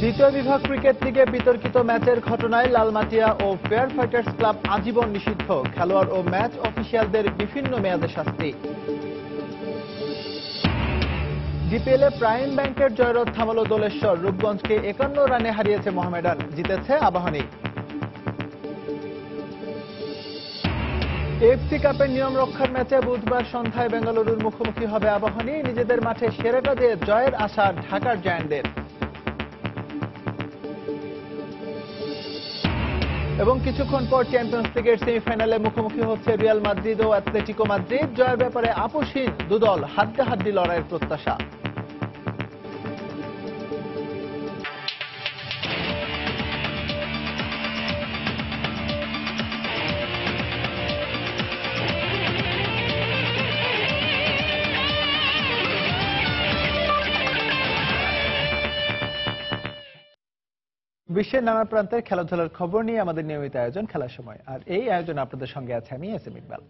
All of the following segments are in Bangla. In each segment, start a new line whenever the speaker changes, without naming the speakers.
দ্বিতীয় বিভাগ ক্রিকেট লিগে বিতর্কিত ম্যাচের ঘটনায় লালমাটিয়া ও ফেয়ার ফাইটার্স ক্লাব আজীবন নিষিদ্ধ, খেলোয়াড় ও ম্যাচ অফিসিয়ালদের বিভিন্ন মেয়াদে শাস্তি। ডিপিএলে প্রাইম ব্যাংকের জয়রথ থামালো দোলেশ্বর, রূপগঞ্জকে 51 রানে হারিয়েছে মোহামেডান, জিতেছে আবাহনী। এএফসি কাপের নিয়ম রক্ষার ম্যাচে বুধবার সন্ধ্যায় বেঙ্গালুরুর মুখোমুখি হবে আবাহনী, নিজেদের মাঠে সেরাটা দিয়ে জয়ের আশা ঢাকার জায়ান্টদের। এবং কিছুক্ষণ পর চ্যাম্পিয়ন্স লিগের সেমিফাইনালে মুখোমুখি হচ্ছে রিয়াল মাদ্রিদ ও অ্যাটলেটিকো মাদ্রিদ, জয়ের ব্যাপারে আপোষহীন দুদল, হাড্ডাহাড্ডি লড়াইয়ের প্রত্যাশা। বিশ্বের নানা প্রান্তের খেলাধুলার খবর নিয়ে আমাদের নিয়মিত আয়োজন খেলার সময়, আর এই আয়োজনে আপনাদের সঙ্গে আছে আমি এস এম ইকবাল।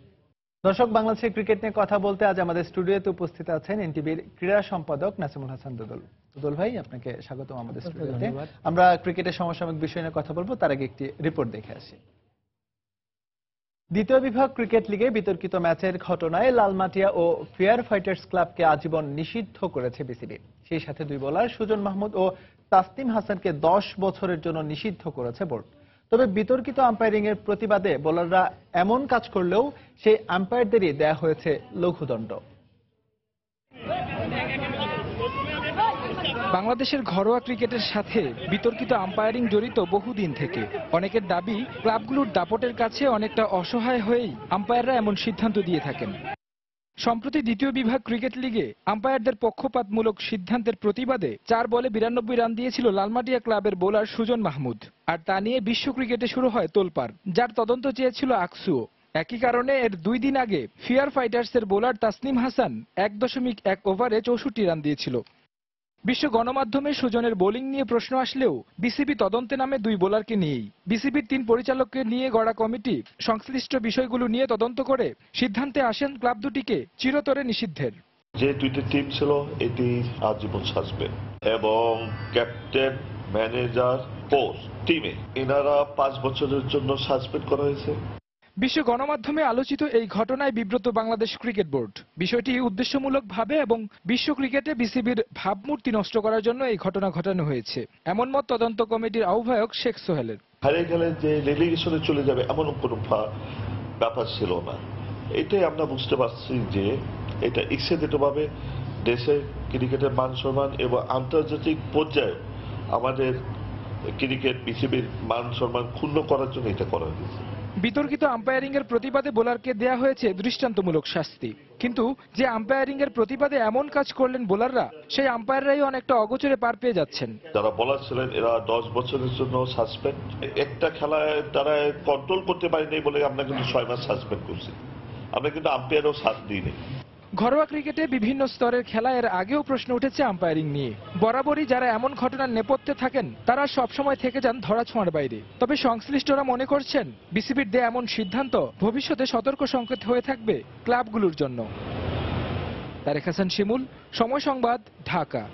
দর্শক, বাংলাদেশের ক্রিকেট নিয়ে কথা বলতে আজ আমাদের স্টুডিওতে উপস্থিত আছেন এনটিভির ক্রীড়া সম্পাদক নাসিমুল হাসান দুদুল। দুদুল ভাই, আপনাকে স্বাগতম আমাদের স্টুডিওতে। আমরা ক্রিকেটের সমসাময়িক বিষয় নিয়ে কথা বলবো, তার আগে একটি রিপোর্ট দেখে আসি। দ্বিতীয় বিভাগ ক্রিকেট লিগে বিতর্কিত ম্যাচের ঘটনায় লালমাটিয়া ও ফেয়ার ফাইটার্স ক্লাবকে আজীবন নিষিদ্ধ করেছে বিসিবি। সেই সাথে দুই বোলার সুজন মাহমুদ ও তাসনিম হাসানকে 10 বছরের জন্য নিষিদ্ধ করেছে বোর্ড। তবে বিতর্কিত আম্পায়ারিং এর প্রতিবাদে বোলাররা এমন কাজ করলেও সেই আম্পায়ারদেরই দেয়া হয়েছে লঘুদণ্ড।
বাংলাদেশের ঘরোয়া ক্রিকেটের সাথে বিতর্কিত আম্পায়ারিং জড়িত বহুদিন থেকে। অনেকের দাবি, ক্লাবগুলোর দাপটের কাছে অনেকটা অসহায় হয়েই আম্পায়াররা এমন সিদ্ধান্ত দিয়ে থাকেন। সম্প্রতি দ্বিতীয় বিভাগ ক্রিকেট লিগে আম্পায়ারদের পক্ষপাতমূলক সিদ্ধান্তের প্রতিবাদে 4 বলে 92 রান দিয়েছিল লালমাটিয়া ক্লাবের বোলার সুজন মাহমুদ। আর তা নিয়ে বিশ্ব ক্রিকেটে শুরু হয় তোলপাড়, যার তদন্ত চেয়েছিল আকসুও। একই কারণে এর 2 দিন আগে ফেয়ার ফাইটার্সের বোলার তাসনিম হাসান 1.1 ওভারে 64 রান দিয়েছিল। বিশ্ব গণমাধ্যমে সুজনের বোলিং নিয়ে প্রশ্ন আসলেও বিসিবি তদন্তে নামে 2 বোলারকে নিয়েই। বিসিবির 3 পরিচালককে নিয়ে গড়া কমিটি সংশ্লিষ্ট বিষয়গুলো নিয়ে তদন্ত করে সিদ্ধান্তে আসেন ক্লাব দুটিকে চিরতরে নিষিদ্ধের।
যে 2টি টিম ছিল, এটি আজীবন সাসপেন্ড, এবং ক্যাপ্টেন, ম্যানেজার, কোচ টিমে এনারা 5 বছরের জন্য সাসপেন্ড করা হয়েছে।
বিশ্ব গণমাধ্যমে আলোচিত এই ঘটনায় বিব্রত বাংলাদেশ ক্রিকেট বোর্ড। বিষয়টি উদ্দেশ্যমূলকভাবে এবং বিশ্ব ক্রিকেটে বিসিবির ভাবমূর্তি নষ্ট করার জন্য এই ঘটনা ঘটানো হয়েছে, এমন মত তদন্ত কমিটির আহ্বায়ক শেখ সোহেলের।
হারিয়ে গেলে যে রেলিগেশনে চলে যাবে এমন কোনো ব্যাপার ছিল না। এটাই আমরা বুঝতে পারছি যে এটা ইচ্ছাকৃতভাবে দেশের ক্রিকেটের মান সম্মান এবং আন্তর্জাতিক পর্যায়ে আমাদের ক্রিকেট বিসিবির মান সম্মান ক্ষুণ্ণ করার জন্য এটা করা হয়েছে।
বিতর্কিত আম্পায়ারিং এর প্রতিবাদে বোলারকে দেয়া হয়েছে দৃষ্টান্তমূলক শাস্তি, কিন্তু যে আম্পায়ারিং এর প্রতিবাদে এমন কাজ করলেন বোলাররা, সেই আম্পায়াররাই অনেকটা অগোচরে পার পেয়ে যাচ্ছেন।
যারা বোলার ছিলেন এরা 10 বছরের জন্য সাসপেন্ড। একটা খেলায় তারা কন্ট্রোল করতে পারেনি বলে আমরা কিন্তু 6 মাস সাসপেন্ড করছি। আমরা কিন্তু আম্পায়ারও সাথ দিইনি।
ঘরোয়া ক্রিকেটে বিভিন্ন স্তরের খেলা এর আগেও প্রশ্ন উঠেছে আম্পায়ারিং নিয়ে। বরাবরই যারা এমন ঘটনার নেপথ্যে থাকেন তারা সবসময় থেকে যান ধরাছোঁয়ার বাইরে। তবে সংশ্লিষ্টরা মনে করছেন বিসিবির দেয়া এমন সিদ্ধান্ত ভবিষ্যতে সতর্ক সংকেত হয়ে থাকবে ক্লাবগুলোর জন্য। তারেক হাসান শিমুল, সময় সংবাদ, ঢাকা।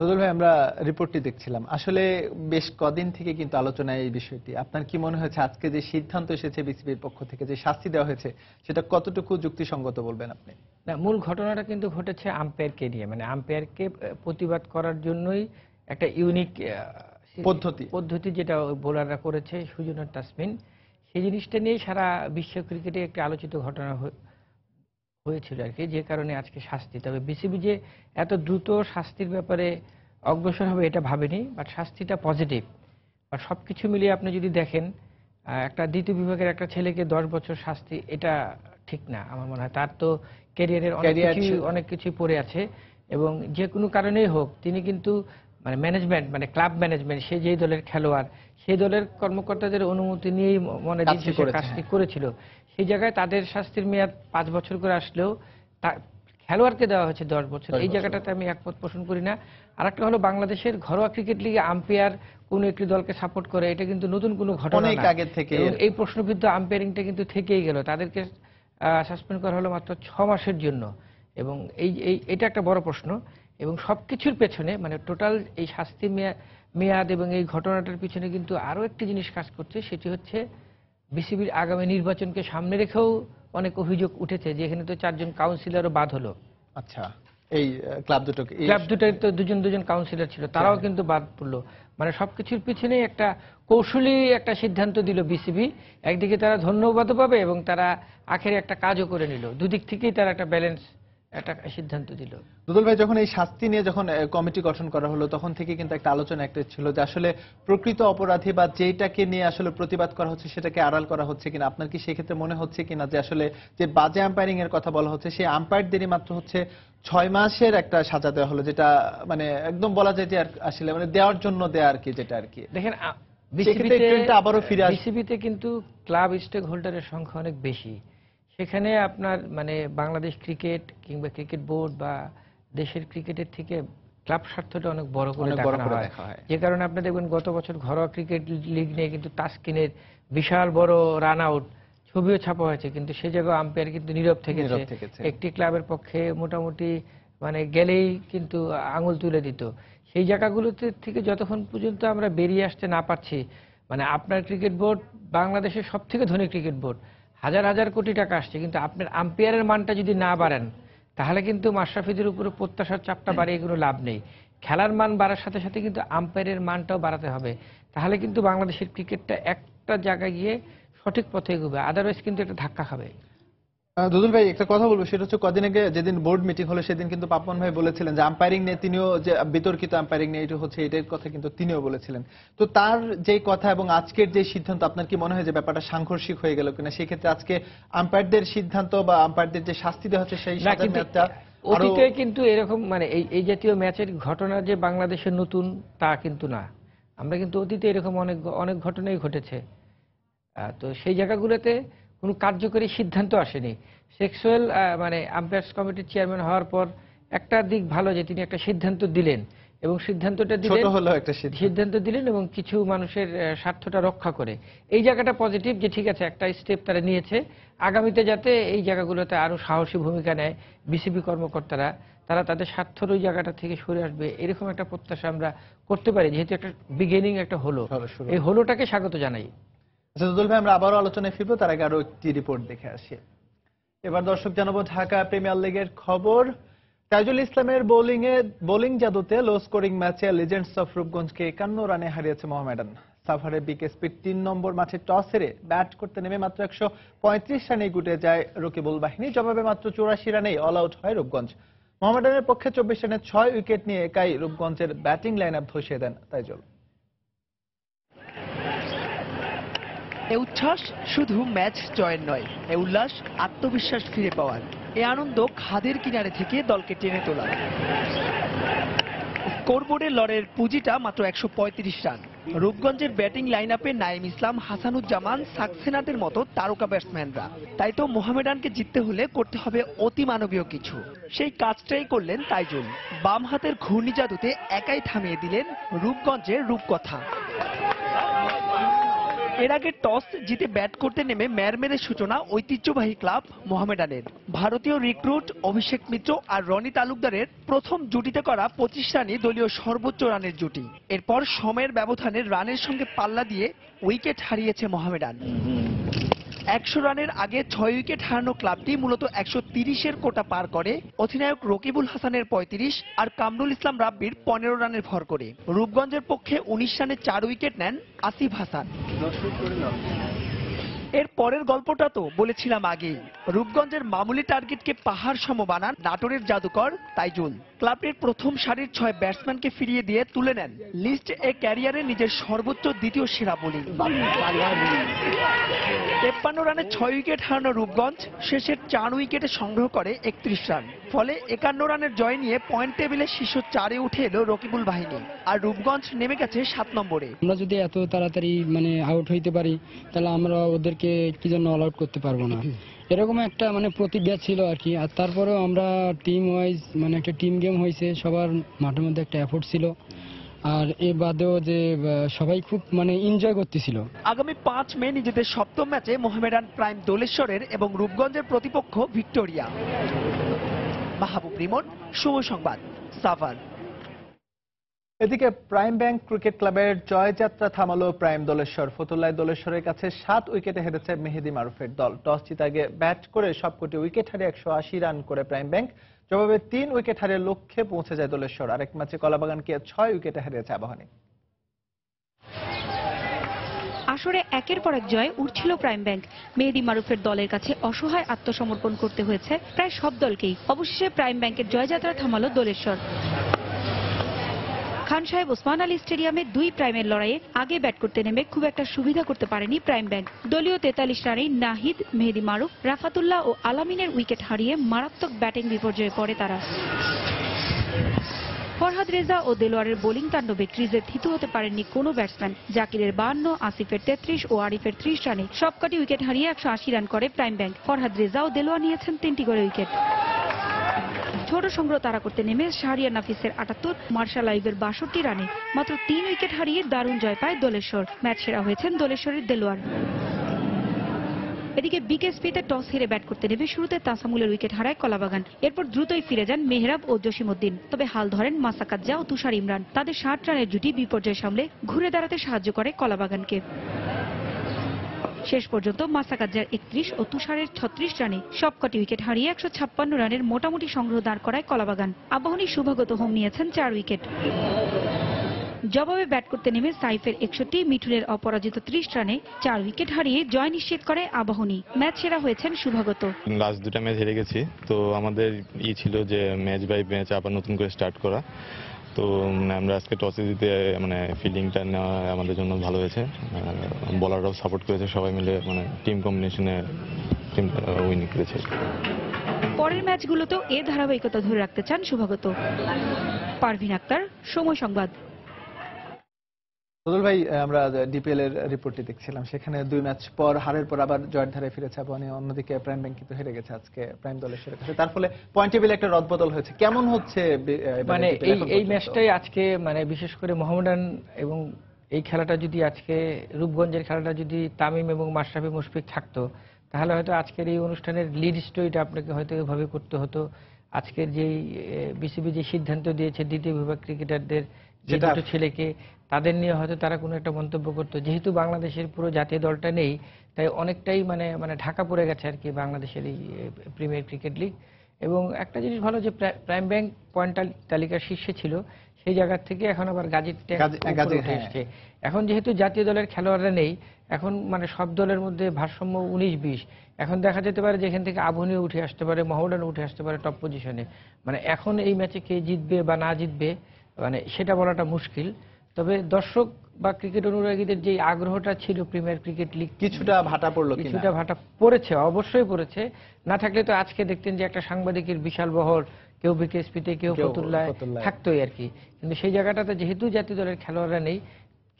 দুদুল ভাই, আমরা রিপোর্টটি দেখছিলাম, আসলে বেশ কদিন থেকে কিন্তু আলোচনায় এই বিষয়টি। আপনার কি মনে হয়েছে আজকে যে সিদ্ধান্ত এসেছে বিসিবির পক্ষ থেকে, যে শাস্তি দেওয়া হয়েছে, সেটা কতটুকু যুক্তিসঙ্গত বলবেন আপনি?
না, মূল ঘটনাটা কিন্তু ঘটেছে আম্পায়ারকে নিয়ে, মানে আম্পায়ারকে প্রতিবাদ করার জন্যই একটা ইউনিক পদ্ধতি যেটা বোলাররা করেছে, সুজন আর তাসমিন, সেই জিনিসটা নিয়ে সারা বিশ্ব ক্রিকেটে একটা আলোচিত ঘটনা হয়েছিল আর কি, যে কারণে আজকে শাস্তি। তবে বিসিবি যে এত দ্রুত শাস্তির ব্যাপারে অগ্রসর হবে এটা ভাবেনি, বাট শাস্তিটা পজিটিভ। আর সবকিছু মিলিয়ে আপনি যদি দেখেন, একটা দ্বিতীয় বিভাগের একটা ছেলেকে 10 বছর শাস্তি, এটা ঠিক না আমার মনে হয়। তার তো ক্যারিয়ারের অনেক কিছুই পড়ে আছে, এবং যে কোনো কারণেই হোক তিনি কিন্তু মানে ম্যানেজমেন্ট, মানে ক্লাব ম্যানেজমেন্ট, সে যেই দলের খেলোয়াড় সেই দলের কর্মকর্তাদের অনুমতি নিয়েই মনে দিচ্ছে কাজটি করেছিল। সেই জায়গায় তাদের শাস্তির মেয়াদ 5 বছর করে আসলেও খেলোয়াড়কে দেওয়া হয়েছে 10 বছর। এই জায়গাটাতে আমি একমত পোষণ করি না। আরেকটা হলো, বাংলাদেশের ঘরোয়া ক্রিকেট লিগে আম্পায়ার কোন একটি দলকে সাপোর্ট করে, এটা কিন্তু নতুন কোনো ঘটনা না। এই প্রশ্ন কিন্তু আম্পায়ারিংটা কিন্তু থেকেই গেল। তাদেরকে সাসপেন্ড করা হলো মাত্র 6 মাসের জন্য, এবং এটা একটা বড় প্রশ্ন। এবং সবকিছুর পেছনে মানে টোটাল এই শাস্তি মেয়াদ এবং এই ঘটনাটার পিছনে কিন্তু আরো একটি জিনিস কাজ করছে, সেটি হচ্ছে বিসিবির আগামী নির্বাচনকে সামনে রেখেও অনেক অভিযোগ উঠেছে যে এখানে তো 4 জন কাউন্সিলরও বাদ হলো।
আচ্ছা, এই ক্লাব
দুটোর তো দুজন কাউন্সিলর ছিল, তারাও কিন্তু বাদ পড়লো। মানে সবকিছুর পিছনে একটা কৌশলী একটা সিদ্ধান্ত দিল বিসিবি। একদিকে তারা ধন্যবাদও পাবে এবং তারা আখেরে একটা কাজও করে নিল। দুদিক থেকেই তারা একটা ব্যালেন্স একটা সিদ্ধান্ত দিল।
দুদুল ভাই, যখন এই শাস্তি নিয়ে যখন কমিটি গঠন করা হলো তখন থেকে কিন্তু একটা আলোচনা একটা ছিল যে আসলে প্রকৃত অপরাধী বা যেটাকে নিয়ে আসলে প্রতিবাদ করা হচ্ছে সেটাকে আড়াল করা হচ্ছে কিনা। আপনার কি সেক্ষেত্রে মনে হচ্ছে কিনা যে আসলে যে বাজে আম্পায়ারিং এর কথা বলা হচ্ছে সেই আম্পায়ারদেরই মাত্র হচ্ছে 6 মাসের একটা সাজা দেওয়া হলো, যেটা মানে একদম বলা যায় যে আসলে মানে দেওয়ার জন্য দেয়া আর কি, যেটা আর কি
দেখেন বিসিবিতে কিন্তু ক্লাব স্টেক হোল্ডারের সংখ্যা অনেক বেশি। সেখানে আপনার মানে বাংলাদেশ ক্রিকেট কিংবা ক্রিকেট বোর্ড বা দেশের ক্রিকেটের থেকে ক্লাব স্বার্থটা অনেক বড় করে দেখা হয়। যে কারণে আপনি দেখবেন গত বছর ঘরোয়া ক্রিকেট লিগ নিয়ে কিন্তু তাসকিনের বিশাল বড় রান আউট ছবিও ছাপা হয়েছে, কিন্তু সে জায়গায় আম্পায়ার কিন্তু নীরব থেকেছে। একটি ক্লাবের পক্ষে মোটামুটি মানে গেলেই কিন্তু আঙুল তুলে দিত। সেই জায়গাগুলোতে থেকে যতক্ষণ পর্যন্ত আমরা বেরিয়ে আসতে না পারছি, মানে আপনার ক্রিকেট বোর্ড বাংলাদেশের সব থেকে ধনী ক্রিকেট বোর্ড, হাজার হাজার কোটি টাকা আসছে, কিন্তু আপনার আম্পায়ারের মানটা যদি না বাড়ান তাহলে কিন্তু মাশরাফিদের উপরে প্রত্যাশার চাপটা বাড়িয়ে কোনো লাভ নেই। খেলার মান বাড়ার সাথে সাথে কিন্তু আম্পায়ারের মানটাও বাড়াতে হবে, তাহলে কিন্তু বাংলাদেশের ক্রিকেটটা একটা জায়গায় গিয়ে সঠিক পথে এগোবে, আদারওয়াইজ কিন্তু একটা ধাক্কা খাবে।
দুদুল ভাই, একটা কথা বলবো, সেটা হচ্ছে কদিন আগে যেদিন বোর্ড মিটিং হলো সেদিন কিন্তু পাপন ভাই বলেছিলেন যে আম্পায়ারিং নিয়ে তিনিও যে বিতর্কিত আম্পায়ারিং নিয়ে এটা হচ্ছে, এটার কথা কিন্তু তিনিও বলেছিলেন। তো তার যে কথা এবং আজকের যে সিদ্ধান্ত, আপনার কি মনে হয় যে ব্যাপারটা সাংঘর্ষিক হয়ে গেল কিনা? সেই ক্ষেত্রে আজকে আম্পায়ারদের সিদ্ধান্ত বা আম্পায়ারদের যে শাস্তি দেওয়া হচ্ছে সেই সাজাটা
অতীতে কিন্তু এরকম মানে এই জাতীয় ম্যাচের ঘটনা যে বাংলাদেশের নতুন তা কিন্তু না। আমরা কিন্তু অতীতে এরকম অনেক ঘটনাই ঘটেছে। তো সেই জায়গাগুলোতে কোনো কার্যকরী সিদ্ধান্ত আসেনি। সেক্সুয়াল মানে আম্পায়ার্স কমিটির চেয়ারম্যান হওয়ার পর একটা দিক ভালো যে তিনি একটা সিদ্ধান্ত দিলেন এবং সিদ্ধান্তটা দিলেন এবং কিছু মানুষের স্বার্থটা রক্ষা করে। এই জায়গাটা পজিটিভ যে ঠিক আছে একটা স্টেপ তারা নিয়েছে। আগামীতে যাতে এই জায়গাগুলোতে আরো সাহসী ভূমিকা নেয় বিসিবি কর্মকর্তারা, তারা তাদের স্বার্থের ওই জায়গাটা থেকে সরে আসবে, এরকম একটা প্রত্যাশা আমরা করতে পারি, যেহেতু একটা বিগিনিং একটা হলো। এই হলোটাকে স্বাগত জানাই।
দুদুল ভাই, আমরা আবারও আলোচনায় ফিরবো, তার আগে আরো একটি রিপোর্ট দেখে আসি। এবার দর্শক জানাবো ঢাকা প্রিমিয়ার লিগের খবর। তাইজুল ইসলামের বোলিং জাদুতে লো স্কোরিং ম্যাচে লিজেন্ডস অফ রূপগঞ্জকে 51 রানে হারিয়েছে মোহামেডান। সাভারে বিকেএসপির 3 নম্বর মাঠে টস হেরে ব্যাট করতে নেমে মাত্র 135 রানেই গুটে যায় রকিবুল বাহিনী। জবাবে মাত্র 84 রানেই অল আউট হয় রূপগঞ্জ। মোহামেডানের পক্ষে 24 রানে 6 উইকেট নিয়ে একাই রূপগঞ্জের ব্যাটিং লাইন আপ ধসিয়ে দেন তাইজুল।
এ উচ্ছ্বাস শুধু ম্যাচ জয়ের নয়, এ উল্লাস আত্মবিশ্বাস ফিরে পাওয়ার, এ আনন্দ খাদের কিনারে থেকে দলকে টেনে তোলা। স্কোরবোর্ডে লড়ের পুঁজিটা মাত্র 135 রান। রূপগঞ্জের ব্যাটিং লাইন আপে নাইম ইসলাম, হাসানুজ্জামান, সাকসেনাদের মতো তারকা ব্যাটসম্যানরা। তাই তো মোহামেডানকে জিততে হলে করতে হবে অতি মানবীয় কিছু। সেই কাজটাই করলেন তাইজুল। বাম হাতের ঘূর্ণি জাদুতে একাই থামিয়ে দিলেন রূপগঞ্জের রূপকথা। এর আগে টস জিতে ব্যাট করতে নেমে ম্যারমেরের সূচনা ঐতিহ্যবাহী ক্লাব মোহামেডানের। ভারতীয় রিক্রুট অভিষেক মিত্র আর রনি তালুকদারের প্রথম জুটিতে করা 25 রানই দলীয় সর্বোচ্চ রানের জুটি। এরপর সময়ের ব্যবধানে রানের সঙ্গে পাল্লা দিয়ে উইকেট হারিয়েছে মোহামেডান। 100 রানের আগে 6 উইকেট হারানো ক্লাবটি মূলত 130-এর কোটা পার করে অধিনায়ক রকিবুল হাসানের 35 আর কামরুল ইসলাম রাব্বির 15 রানের ভর করে। রূপগঞ্জের পক্ষে 19 রানে 4 উইকেট নেন আসিফ হাসান। এর পরের গল্পটা তো বলেছিলাম আগেই। রূপগঞ্জের মামুলি টার্গেটকে পাহাড় সম বানান নাটোরের জাদুকর তাইজুল। ক্লাবের প্রথম সারির 6 ব্যাটসম্যানকে ফিরিয়ে দিয়ে তুলে নেন লিস্ট এ ক্যারিয়ারে নিজের সর্বোচ্চ দ্বিতীয় সেরা বোলিং। 53 রানে 6 উইকেট হারানো রূপগঞ্জ শেষের 4 উইকেটে সংগ্রহ করে 31 রান। ফলে 51 রানের জয় নিয়ে পয়েন্ট টেবিলে শীর্ষ 4-এ উঠে এলো রকিবুল বাহিনী, আর রূপগঞ্জ নেমে গেছে 7 নম্বরে।
আমরা যদি এত তাড়াতাড়ি মানে আউট হইতে পারি তাহলে আমরা ওদেরকে কি জন্য অল আউট করতে পারবো না, এরকম একটা মানে প্রতিজ্ঞা ছিল আর কি। আর তারপরেও আমরা টিম ওয়াইজ মানে একটা টিম গেম হয়েছে, সবার মাঠের মধ্যে একটা এফোর্ট ছিল, আর এ বাদেও যে সবাই খুব মানে এনজয় করতেছিল।
আগামী 5 মে নিজেদের সপ্তম ম্যাচে মোহামেডান প্রাইম দোলেশ্বরের এবং রূপগঞ্জের প্রতিপক্ষ ভিক্টোরিয়া। মাহবুব রিমন, সময় সংবাদ, সাভার।
এদিকে প্রাইম ব্যাংক ক্রিকেট ক্লাবের জয়যাত্রা থামালো প্রাইম দোলেশ্বর। ফতুল্লায় দোলেশ্বরের কাছে 7 উইকেটে হেরেছে মেহেদী মারুফের দল। টস জিতে আগে ব্যাট করে সবকটি উইকেট হারিয়ে 180 রান করে প্রাইম ব্যাংক। জবাবে 3 উইকেট হারিয়ে লক্ষ্যে পৌঁছে যায় দোলেশ্বর। আরেক ম্যাচে কলাবাগানকে 6 উইকেটে হারিয়েছে আবাহনী।
আসরে একের পর এক জয় উঠছিল প্রাইম ব্যাংক। মেহেদী মারুফের দলের কাছে অসহায় আত্মসমর্পণ করতে হয়েছে প্রায় সব দলকেই। অবশেষে প্রাইম ব্যাংকের জয়যাত্রা থামালো দোলেশ্বর। খান সাহেব ওসমান আলী স্টেডিয়ামে 2 প্রাইমের লড়াইয়ে আগে ব্যাট করতে নেমে খুব একটা সুবিধা করতে পারেনি প্রাইম ব্যাংক। দলীয় 43 রানেই নাহিদ, মেহেদী মারুফ, রাফাতুল্লাহ ও আলামিনের উইকেট হারিয়ে মারাত্মক ব্যাটিং বিপর্যয়ে পড়ে তারা। ফরহাদ রেজা ও দেলোয়ারের বোলিং তাণ্ডবে ক্রিজে থিতু হতে পারেননি কোনো ব্যাটসম্যান। জাকিরের 52, আসিফের 33 ও আরিফের 30 রানে সবকটি উইকেট হারিয়ে 180 রান করে প্রাইম ব্যাংক। ফরহাদ রেজা ও দেলোয়ার নিয়েছেন 3টি করে উইকেট। ছোট সংগ্রহ তাড়া করতে নেমে শাহরিয়ার নাফিসের 78, মার্শাল আইবের 62 রানে মাত্র 3 উইকেট হারিয়ে দারুণ জয় পায় দোলেশ্বর। ম্যাচ সেরা হয়েছেন দোলেশ্বরের দেলোয়ার। এদিকে বিকেএসপিতে টস হেরে ব্যাট করতে নেমে শুরুতে তাসামুলের উইকেট হারায় কলাবাগান। এরপর দ্রুতই ফিরে যান মেহরাব ও জসিমউদ্দিন। তবে হাল ধরেন মাসাকাজ্জা ও তুষার ইমরান। তাদের 60 রানের জুটি বিপর্যয় সামলে ঘুরে দাঁড়াতে সাহায্য করে কলাবাগানকে। শেষ পর্যন্ত মাসাকাজ্জার 31 ও তুষারের 36 রানে সবকটি উইকেট হারিয়ে 156 রানের মোটামুটি সংগ্রহ দাঁড় করায় কলাবাগান। আবাহনী শুভাগত হোম নিয়েছেন 4 উইকেট। জবাবে ব্যাট করতে নেমে সাইফের 61, মিঠুনের অপরাজিত 30 রানে 4 উইকেট হারিয়ে জয় নিশ্চিত করে আবাহনী। ম্যাচ সেরা হয়েছেন শুভাগত।
লাস্ট 2টা ম্যাচ হেরে গেছি, তো আমাদের ছিল যে ম্যাচ বাই ম্যাচ আবার নতুন করে স্টার্ট করা। তো আমরা আজকে টসে জিতে ফিল্ডিংটা নেওয়া আমাদের জন্য ভালো হয়েছে। বলাররাও সাপোর্ট করেছে, সবাই মিলে টিম কম্বিনেশনে উইন করেছে।
পরের ম্যাচগুলোতেও এ ধারাবাহিকতা ধরে রাখতে চান শুভাগত। পারভিন আক্তার, সময় সংবাদ।
সদল ভাই, আমরা ডিপিএল এর রিপোর্টটি দেখছিলাম, সেখানে 2 ম্যাচ পর হারের পর আবার জয়ের ধারে ফিরেছে আবাহনী। অন্যদিকে প্রাইম ব্যাংক কিন্তু হেরে গেছে আজকে প্রাইম দলের কাছে। তার ফলে পয়েন্ট টেবিলে একটা রদবদল হয়েছে। কেমন হচ্ছে
এই ম্যাচটাই আজকে বিশেষ করে মোহামেডান এবং এই খেলাটা যদি আজকে রূপগঞ্জের খেলাটা যদি তামিম এবং মাশরাফি মুশফিক থাকতো, তাহলে হয়তো আজকের এই অনুষ্ঠানের লিড স্টোরিটা আপনাকে হয়তো এভাবে করতে হতো। আজকের যেই বিসিবি যে সিদ্ধান্ত দিয়েছে দ্বিতীয় বিভাগ ক্রিকেটারদের যে দুটো ছেলেকে, তাদের নিয়ে হয়তো তারা কোনো একটা মন্তব্য করতো। যেহেতু বাংলাদেশের পুরো জাতীয় দলটা নেই, তাই অনেকটাই ঢাকা পড়ে গেছে আর কি বাংলাদেশের এই প্রিমিয়ার ক্রিকেট লিগ। এবং একটা জিনিস ভালো যে প্রাইম ব্যাংক পয়েন্ট তালিকার শীর্ষে ছিল, সেই জায়গা থেকে এখন আবার গাজীর উঠে এসছে। এখন যেহেতু জাতীয় দলের খেলোয়াড়রা নেই, এখন সব দলের মধ্যে ভারসাম্য 19-20। এখন দেখা যেতে পারে যে এখান থেকে আবাহনীও উঠে আসতে পারে, মোহামেডান উঠে আসতে পারে টপ পজিশনে। এখন এই ম্যাচে কে জিতবে বা না জিতবে সেটা বলাটা মুশকিল। তবে দর্শক বা ক্রিকেট অনুরাগীদের যে আগ্রহটা ছিল প্রিমিয়ার ক্রিকেট লিগ
কিছুটা ভাটা পড়লো,
কিছুটা ভাটা পড়েছে, অবশ্যই পড়েছে। না থাকলে তো আজকে দেখতেন যে একটা সাংবাদিকের বিশাল বহর, কেউ বিকেএসপিতে, কেউ ফতুল্লায় থাকতোই আর কি। কিন্তু সেই জায়গাটাতে যেহেতু জাতীয় দলের খেলোয়াড়রা নেই,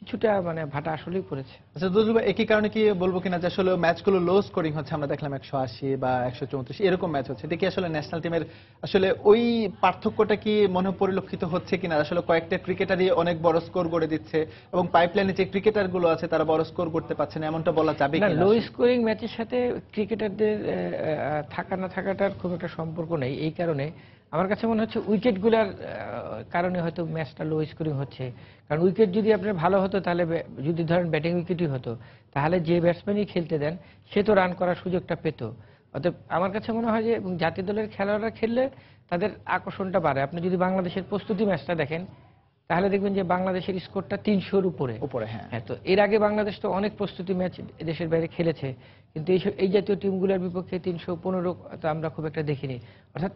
কিছুটা ভাটা আসলেই পড়েছে।
আচ্ছা দুজু ভাই, একই কারণে কি বলবো কিনা যে আসলে ম্যাচগুলো লো স্কোরিং হচ্ছে? আমরা দেখলাম 180 বা 134 এরকম ম্যাচ হচ্ছে। এটা কি আসলে ন্যাশনাল টিমের আসলে ওই পার্থক্যটা কি মনে পরিলক্ষিত হচ্ছে কিনা? আসলে কয়েকটা ক্রিকেটারই অনেক বড় স্কোর করে দিচ্ছে এবং পাইপলাইনে যে ক্রিকেটার গুলো আছে তারা বড় স্কোর করতে পারছে না, এমনটা বলা যাবে
না?
কিনা?
লো স্কোরিং ম্যাচের সাথে ক্রিকেটারদের থাকা না থাকাটার খুব একটা সম্পর্ক নেই। এই কারণে আমার কাছে মনে হচ্ছে উইকেটগুলোর কারণে হয়তো ম্যাচটা লো স্কোরিং হচ্ছে। কারণ উইকেট যদি আপনার ভালো হতো, তাহলে যদি ধরেন ব্যাটিং উইকেটই হতো, তাহলে যে ব্যাটসম্যানই খেলতে দেন সে তো রান করার সুযোগটা পেত। অতএব আমার কাছে মনে হয় যে জাতীয় দলের খেলোয়াড়রা খেললে তাদের আকর্ষণটা বাড়ে। আপনি যদি বাংলাদেশের প্রস্তুতি ম্যাচটা দেখেন, তাহলে দেখবেন যে বাংলাদেশের স্কোরটা 300-র উপরে। হ্যাঁ, তো এর আগে বাংলাদেশ তো অনেক প্রস্তুতি ম্যাচ দেশের বাইরে খেলেছে, কিন্তু এই জাতীয় টিমগুলোর বিপক্ষে 315 তো আমরা খুব একটা দেখিনি। অর্থাৎ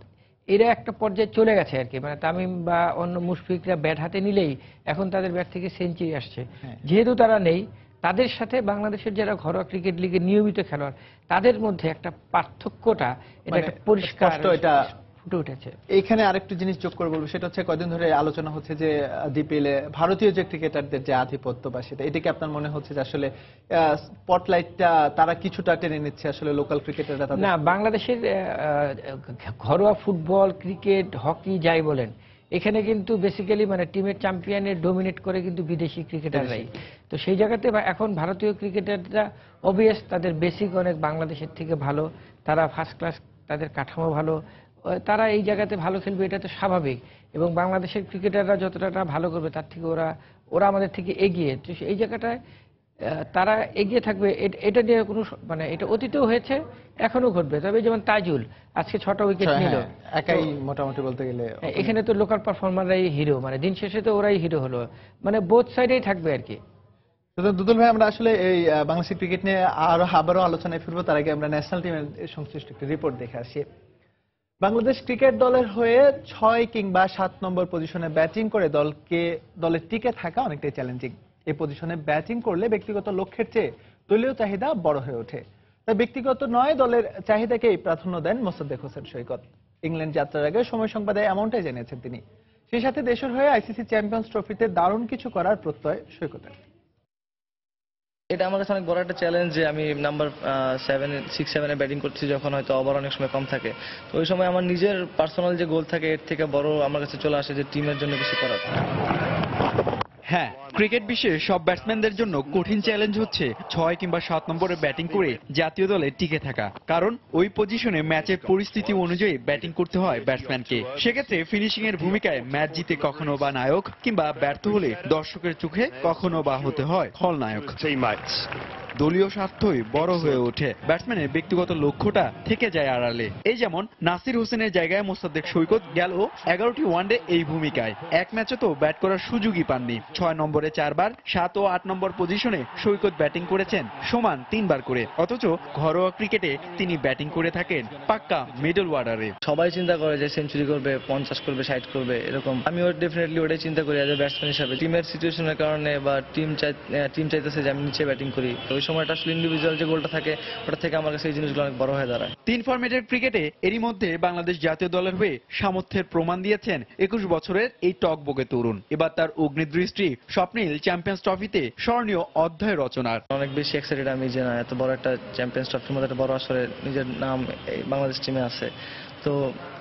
এরা একটা পর্যায়ে চলে গেছে আর কি। তামিম বা অন্য মুশফিকরা ব্যাট হাতে নিলেই এখন তাদের ব্যাট থেকে সেঞ্চুরি আসছে। যেহেতু তারা নেই, তাদের সাথে বাংলাদেশের যারা ঘরোয়া ক্রিকেট লিগে নিয়মিত খেলোয়াড়, তাদের মধ্যে একটা পার্থক্যটা এটা একটা পরিষ্কার ফুটে উঠেছে।
এইখানে আরেকটু জিনিস যোগ করে বলবো, সেটা হচ্ছে কয়দিন ধরে আলোচনা হচ্ছে যে ডিপিএল এ ভারতীয় যে ক্রিকেটারদের যে আধিপত্য বা সেটা, এটাকে আপনার মনে হচ্ছে যে আসলে স্পটলাইটটা তারা কিছুটা টেনে নিচ্ছে আসলে লোকাল ক্রিকেটাররা?
না, বাংলাদেশের ঘরোয়া ফুটবল, ক্রিকেট, হকি যাই বলেন, এখানে কিন্তু বেসিক্যালি টিমের চ্যাম্পিয়নের ডোমিনেট করে কিন্তু বিদেশি ক্রিকেটাররাই। তো সেই জায়গাতে এখন ভারতীয় ক্রিকেটাররা অবভিয়াস তাদের বেসিক অনেক বাংলাদেশের থেকে ভালো, তারা ফার্স্ট ক্লাস, তাদের কাঠামো ভালো, তারা এই জায়গাতে ভালো খেলবে, এটা তো স্বাভাবিক। এবং বাংলাদেশের ক্রিকেটাররা যতটা ভালো করবে তার থেকে ওরা আমাদের থেকে এগিয়ে, তো এই জায়গাটায় তারা এগিয়ে থাকবে। এটা নিয়ে কোনো মানে এটা অতীতেও হয়েছে, এখনো ঘটবে। তবে যেমন তাইজুল আজকে 6টা উইকেট নিল,
একাই মোটামুটি বলতে গেলে।
এখানে তো লোকাল পারফর্মাররাই হিরো, মানে দিন শেষে তো ওরাই হিরো হলো, মানে বোথ সাইডেই থাকবে আর কি।
দুদুল ভাই, আমরা আসলে এই বাংলাদেশের ক্রিকেট নিয়ে আবারও আলোচনায় ফিরবো, তার আগে আমরা ন্যাশনাল টিমের সংশ্লিষ্ট একটি রিপোর্ট দেখে আসি। বাংলাদেশ ক্রিকেট দলের হয়ে 6 কিংবা 7 নম্বর পজিশনে ব্যাটিং করে দলের টিকে থাকা অনেকটাই চ্যালেঞ্জিং। এই পজিশনে ব্যাটিং করলে ব্যক্তিগত লক্ষ্যের চেয়ে দলীয় চাহিদা বড় হয়ে ওঠে। তাই ব্যক্তিগত নয়, দলের চাহিদাকেই প্রাধান্য দেন মোসাদ্দেক হোসেন সৈকত। ইংল্যান্ড যাত্রার আগে সময় সংবাদে এমনটাই জানিয়েছেন তিনি। সেই সাথে দেশের হয়ে আইসিসি চ্যাম্পিয়ন্স ট্রফিতে দারুণ কিছু করার প্রত্যয় সৈকতের।
এটা আমার কাছে অনেক বড় একটা চ্যালেঞ্জ যে আমি নাম্বার 6-7-এ ব্যাটিং করছি, যখন হয়তো ওভার অনেক সময় কম থাকে। তো ওই সময় আমার নিজের পার্সোনাল যে গোল থাকে এর থেকে বড় আমার কাছে চলে আসে যে টিমের জন্য কিছু করার।
হ্যাঁ, ক্রিকেট বিশ্বে সব ব্যাটসম্যানদের জন্য কঠিন চ্যালেঞ্জ হচ্ছে 6 কিংবা 7 নম্বরে ব্যাটিং করে জাতীয় দলে টিকে থাকা। কারণ ওই পজিশনে ম্যাচের পরিস্থিতি অনুযায়ী ব্যাটিং করতে হয় ব্যাটসম্যানকে। সেক্ষেত্রে ফিনিশিং এর ভূমিকায় ম্যাচ জিতে কখনো বা নায়ক, কিংবা ব্যর্থ হলে দর্শকের চোখে কখনো বা হতে হয় খলনায়ক। দলীয় স্বার্থই বড় হয়ে ওঠে, ব্যাটসম্যানের ব্যক্তিগত লক্ষ্যটা থেকে যায় আড়ালে। এই যেমন নাসির হোসেনের জায়গায় মোসাদ্দেক সৈকত গেল 11টি ওয়ানডে এই ভূমিকায়। এক ম্যাচে তো ব্যাট করার সুযোগই পাননি। 6 নম্বরে 4 বার, 7 ও 8 নম্বর পজিশনে সৈকত ব্যাটিং করেছেন সমান 3 বার করে। অথচ ঘরোয়া ক্রিকেটে তিনি ব্যাটিং করে থাকেন পাক্কা মিডল অর্ডারে।
সবাই চিন্তা করে যে সেঞ্চুরি করবে, 50 করবে, 60 করবে, এরকম। আমিও ডেফিনেটলি ওটাই চিন্তা করি অ্যাজ এ ব্যাটসম্যান হিসাবে। টিমের সিচুয়েশনের কারণে বা টিম চাইতেছে যে আমি নিচে ব্যাটিং করি, তো ওই সময়টা আসলে ইন্ডিভিজুয়াল যে গোলটা থাকে ওটা থেকে আমার কাছে এই জিনিসগুলো অনেক বড় হয়ে দাঁড়ায়।
3 ফরম্যাটের ক্রিকেটে এরই মধ্যে বাংলাদেশ জাতীয় দলের হয়ে সামর্থ্যের প্রমাণ দিয়েছেন 21 বছরের এই টকবকে তরুণ। এবার তার অগ্নিদৃষ্টি স্বপ্নিল চ্যাম্পিয়ন্স ট্রফিতে স্মরণীয় অধ্যায় রচনার।
অনেক বেশি এক্সাইটেড আমি যে না, এত বড় একটা চ্যাম্পিয়ন্স ট্রফির মধ্যে একটা বড় আসরে নিজের নাম এই বাংলাদেশ টিমে আছে। তো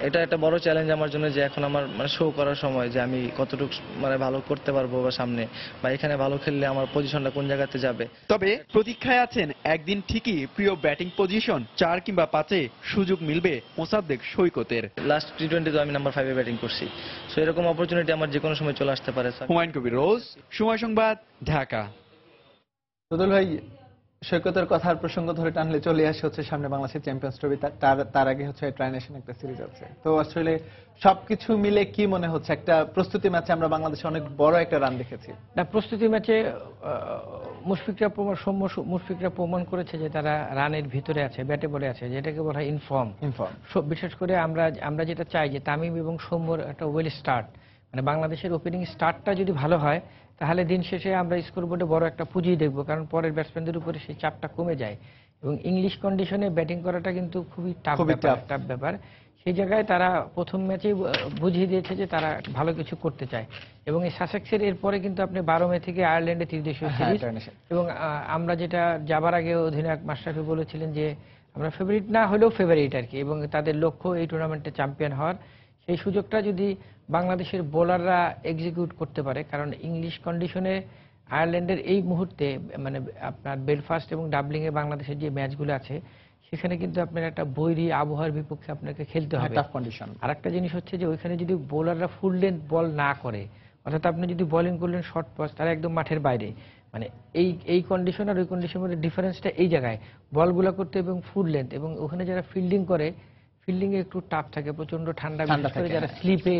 এটা একটা বড় চ্যালেঞ্জ আমার জন্য, যে এখন আমার মানে শো করার সময় যে আমি কতটুকু মানে ভালো করতে পারবো বা সামনে, বা এখানে ভালো খেললে আমার পজিশনটা কোন জায়গাতে যাবে।
তবে প্রতীক্ষায় আছেন একদিন ঠিকই প্রিয় ব্যাটিং পজিশন 4 কিংবা 5-এ সুযোগ মিলবে মোসাদ্দেক সৈকতের।
লাস্ট টি20 তো আমি নাম্বার 5-এ ব্যাটিং করছি, সো এরকম অপরচুনিটি আমার যে কোনো সময় চলে আসতে পারে।
হুমায়ুন কবির রোজ, সময় সংবাদ, ঢাকা।
দুদুল ভাই, সৈকতের কথার প্রসঙ্গ ধরে টানলে চলে আসে হচ্ছে সামনে বাংলাদেশের চ্যাম্পিয়ন্স ট্রফি, তার আগে হচ্ছে ট্রাই নেশন একটা সিরিজ আছে। তো আসলে সবকিছু মিলে কি মনে হচ্ছে, একটা প্রস্তুতি ম্যাচে আমরা বাংলাদেশে অনেক বড় একটা রান দেখেছি।
না, প্রস্তুতি ম্যাচে মুশফিকরা প্রমাণ করেছে যে তারা রানের ভিতরে আছে, ব্যাটে বলে আছে, যেটাকে বলা হয় ইনফর্ম। বিশেষ করে আমরা যেটা চাই যে তামিম এবং সৌম্যর একটা ওয়েল স্টার্ট, মানে বাংলাদেশের ওপেনিং স্টার্টটা যদি ভালো হয় তাহলে দিন শেষে আমরা স্কোরবোর্ডে বড় একটা পুঁজি দেখবো, কারণ পরের ব্যাটসম্যানদের উপরে সেই চাপটা কমে যায়। এবং ইংলিশ কন্ডিশনে ব্যাটিং করাটা কিন্তু খুবই টাফ ব্যাপার। সেই জায়গায় তারা প্রথম ম্যাচেই বুঝিয়ে দিয়েছে যে তারা ভালো কিছু করতে চায়। এবং এই সাসেক্সের এরপরে কিন্তু আপনি 12 মে থেকে আয়ারল্যান্ডে ত্রিদেশীয় সিরিজ, এবং আমরা যেটা যাবার আগে অধিনায়ক মাশরাফি বলেছিলেন যে আমরা ফেভারিট না হলেও ফেভারিট আর কি, এবং তাদের লক্ষ্য এই টুর্নামেন্টে চ্যাম্পিয়ন হওয়ার। সেই সুযোগটা যদি বাংলাদেশের বোলাররা এক্সিকিউট করতে পারে, কারণ ইংলিশ কন্ডিশনে আয়ারল্যান্ডের এই মুহূর্তে মানে আপনার বেলফাস্ট এবং ডাবলিংয়ে বাংলাদেশের যে ম্যাচগুলো আছে সেখানে কিন্তু আপনার একটা বৈরী আবহাওয়ার বিপক্ষে আপনাকে খেলতে হবে, টাফ কন্ডিশন। আর একটা জিনিস হচ্ছে যে ওইখানে যদি বোলাররা ফুল লেন্থ বল না করে, অর্থাৎ আপনি যদি বোলিং করলেন শর্ট পাস, তারা একদম মাঠের বাইরে, মানে এই কন্ডিশন আর ওই কন্ডিশনের মধ্যে ডিফারেন্সটা এই জায়গায় বলগুলো করতে এবং ফুল লেন্থ, এবং ওখানে যারা ফিল্ডিং করে ফিল্ডিং এ একটু টাফ থাকে, প্রচন্ড ঠান্ডা, বিশেষ করে যারা স্লিপে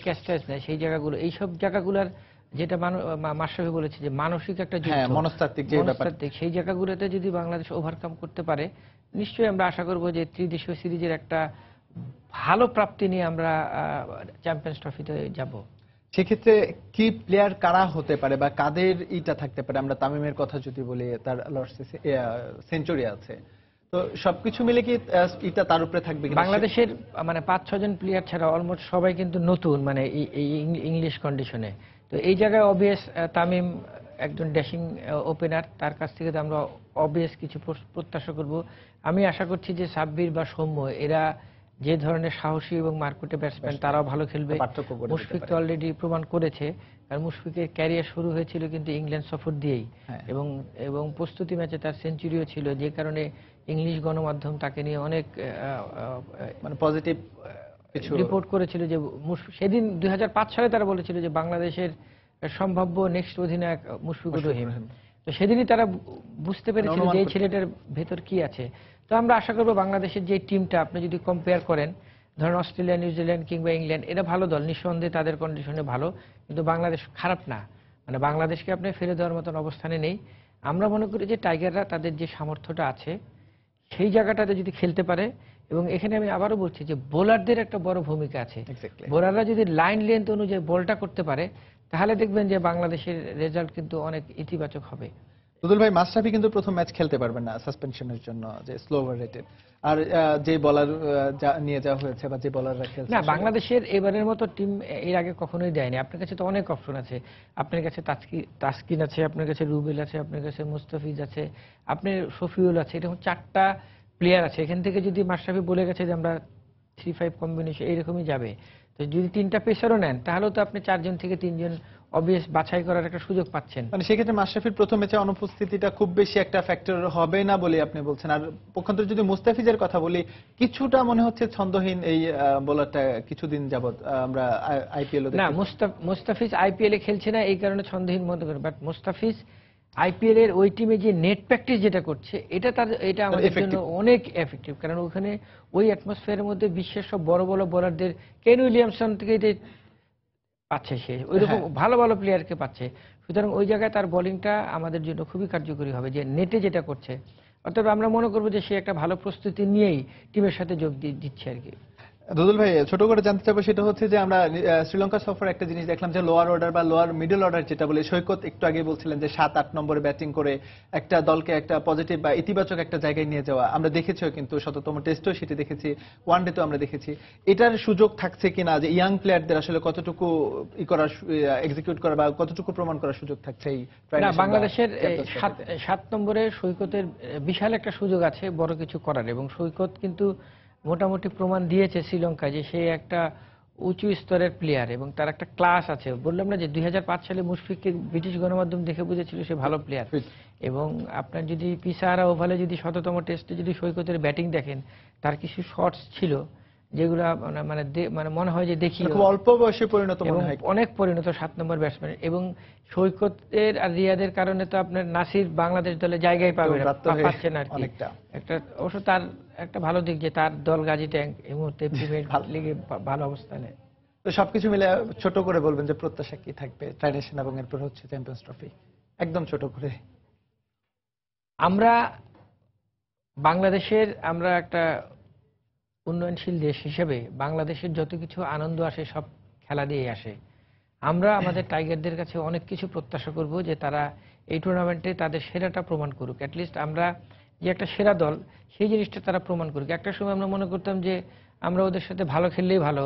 ক্যাচ ট্যাচ নেয় সেই জায়গাগুলো, এইসব জায়গাগুলোর যেটা মাশরাফি বলেছে যে মানসিক একটা মনস্তাত্ত্বিক সেই জায়গাগুলোতে যদি বাংলাদেশ ওভারকাম করতে পারে, নিশ্চয়ই আমরা আশা করব যে ত্রিদেশীয় সিরিজের একটা ভালো প্রাপ্তি নিয়ে আমরা চ্যাম্পিয়ন্স ট্রফিতে যাব।
সেক্ষেত্রে কি প্লেয়ার কারা হতে পারে বা কাদের ইটা থাকতে পারে? আমরা তামিমের কথা যদি বলি, তার সেঞ্চুরি আছে, তো সবকিছু মিলে কি এটা তার উপরে থাকবে?
বাংলাদেশের মানে 5-6 জন প্লেয়ার ছাড়া অলমোস্ট সবাই কিন্তু নতুন, মানে এই ইংলিশ কন্ডিশনে। তো এই জায়গায় অবভিয়াস তামিম একজন ড্যাশিং ওপেনার, তার কাছ থেকে আমরা অবভিয়াস কিছু প্রত্যাশা করব। আমি আশা করছি যে সাব্বির বা সৌম্য এরা যে ধরনের সাহসী এবং মারকুটে ব্যাটসম্যান, তারাও ভালো খেলবে। মুশফিক তো অলরেডি প্রমাণ করেছে, কারণ মুশফিকের ক্যারিয়ার শুরু হয়েছিল কিন্তু ইংল্যান্ড সফর দিয়েই, এবং প্রস্তুতি ম্যাচে তার সেঞ্চুরিও ছিল, যে কারণে ইংলিশ গণমাধ্যম তাকে নিয়ে অনেক মানে রিপোর্ট করেছিল যে সেদিন 2005 সালে তারা বলেছিল যে বাংলাদেশের সম্ভাব্য নেক্সট অধিনায়ক মুশফিকুর রহিম। তো সেদিনই তারা বুঝতে পেরেছিল যে এই ছেলেটার ভেতর কি আছে। তো আমরা আশা করব বাংলাদেশের যে টিমটা আপনি যদি কম্পেয়ার করেন, ধরেন অস্ট্রেলিয়া, নিউজিল্যান্ড কিংবা ইংল্যান্ড, এরা ভালো দল, নিঃসন্দেহে তাদের কন্ডিশনে ভালো, কিন্তু বাংলাদেশ খারাপ না। মানে বাংলাদেশকে আপনি ফেলে দেওয়ার মতন অবস্থানে নেই। আমরা মনে করি যে টাইগাররা তাদের যে সামর্থ্যটা আছে সেই জায়গাটাতে যদি খেলতে পারে, এবং এখানে আমি আবারও বলছি যে বোলারদের একটা বড় ভূমিকা আছে। বোলাররা যদি লাইন লেন্থ অনুযায়ী বলটা করতে পারে তাহলে দেখবেন যে বাংলাদেশের রেজাল্ট কিন্তু অনেক ইতিবাচক হবে।
দুদুল ভাই, মাশরাফি কিন্তু প্রথম ম্যাচ খেলতে পারবেন না সাসপেনশনের জন্য, যে স্লো ওভাররেটেড, আর যে বলার নিয়ে যাওয়া হয়েছে বা যে বলাররা খেলছে
না, বাংলাদেশের এবারের মতো টিম এর আগে কখনোই দেয়নি। আপনার কাছে তো অনেক অপশন আছে, আপনার কাছে তাসকিন আছে, আপনার কাছে রুবেল আছে, আপনার কাছে মুস্তাফিজ আছে, আপনার শফিউল আছে, এরকম 4টা প্লেয়ার আছে। এখান থেকে যদি মাশরাফি বলে গেছে যে আমরা 3-5 কম্বিনেশন এইরকমই যাবে, তো যদি 3টা পেসারও নেন তাহলেও তো আপনি 4 জন থেকে 3 জন অবভিয়াস বাছাই করার একটা সুযোগ পাচ্ছেন।
মানে সেক্ষেত্রে মাশরাফির প্রথম ম্যাচে অনুপস্থিতিটা খুব বেশি একটা ফ্যাক্টর হবে না বলে আপনি বলছেন। আর পক্ষান্তরে যদি মুস্তাফিজের কথা বলি, কিছুটা মনে হচ্ছে ছন্দহীন এই বোলারটা কিছুদিন যাবত আমরা আইপিএল
না, মুস্তাফিজ আইপিএল এ খেলছে না এই কারণে ছন্দহীন মনে করেন, বাট মুস্তাফিজ আইপিএল এর ওই টিমে যে নেট প্র্যাকটিস যেটা করছে এটা আমাদের জন্য অনেক এফেক্টিভ, কারণ ওখানে ওই অ্যাটমসফিয়ারের মধ্যে বিশ্বের সব বড় বড় বোলারদের কেন উইলিয়ামসন থেকে পাচ্ছে, সে ওইরকম ভালো ভালো প্লেয়ারকে পাচ্ছে। সুতরাং ওই জায়গায় তার বোলিংটা আমাদের জন্য খুবই কার্যকরী হবে, যে নেটে যেটা করছে। অতএব আমরা মনে করবো যে সে একটা ভালো প্রস্তুতি নিয়েই টিমের সাথে যোগ দিচ্ছে আর কি।
দুদুল ভাই, ছোট করে জানতে চাবো সেটা হচ্ছে যে আমরা শ্রীলঙ্কা সফরে একটা জিনিস দেখলাম যে লোয়ার অর্ডার বা লোয়ার মিডল অর্ডার যেটা বলে, সৈকত একটু আগে বলছিলেন যে 7-8 নম্বরে ব্যাটিং করে একটা দলকে একটা পজিটিভ বা ইতিবাচক একটা জায়গায় নিয়ে যাওয়া আমরা দেখেছিও, কিন্তু শততম টেস্টেও সেটা দেখেছি, ওয়ানডেতেও আমরা দেখেছি। এটার সুযোগ থাকছে কিনা যে ইয়াং প্লেয়ারদের আসলে কতটুকু এক্সিকিউট করা বা কতটুকু প্রমাণ করার সুযোগ থাকছে এই
বাংলাদেশের 7 নম্বরে সৈকতের বিশাল একটা সুযোগ আছে বড় কিছু করার, এবং সৈকত কিন্তু মোটামুটি প্রমাণ দিয়েছে শ্রীলঙ্কায় যে সে একটা উঁচু স্তরের প্লেয়ার এবং তার একটা ক্লাস আছে। বললাম না যে 2005 সালে মুশফিককে ব্রিটিশ গণমাধ্যম দেখে বুঝেছিল সে ভালো প্লেয়ার, এবং আপনার যদি পিসারা ওভালে যদি 100তম টেস্টে যদি সৈকতের ব্যাটিং দেখেন, তার কিছু শটস ছিল যেগুলো মানে মনে হয় যে দেখি
খুব অল্প বয়সে পরিণত মনে হয়,
অনেক পরিণত 7 নম্বর ব্যাটসম্যান। এবং সৈকতের আর রিয়াদের কারণে তো আপনার নাসির বাংলাদেশ দলে জায়গায় পাচ্ছেন আর কি। একটা অবশ্য তার একটা ভালো দিক যে তার দল গাজী ট্যাঙ্ক এই মুহূর্তে প্রিমিয়ার লিগে ভালো অবস্থানে।
তো সবকিছু মিলে ছোট করে বলবেন যে প্রত্যাশা কি থাকবে ট্রাইনেশন এবং এরপর হচ্ছে চ্যাম্পিয়ন্স ট্রফি, একদম ছোট করে।
আমরা বাংলাদেশের আমরা একটা উন্নয়নশীল দেশ হিসেবে বাংলাদেশের যত কিছু আনন্দ আসে সব খেলা দিয়ে আসে। আমরা আমাদের টাইগারদের কাছে অনেক কিছু প্রত্যাশা করব যে তারা এই টুর্নামেন্টে তাদের সেরাটা প্রমাণ করুক। অ্যাটলিস্ট আমরা যে একটা সেরা দল সেই জিনিসটা তারা প্রমাণ করুক। একটা সময় আমরা মনে করতাম যে আমরা ওদের সাথে ভালো খেললেই ভালো,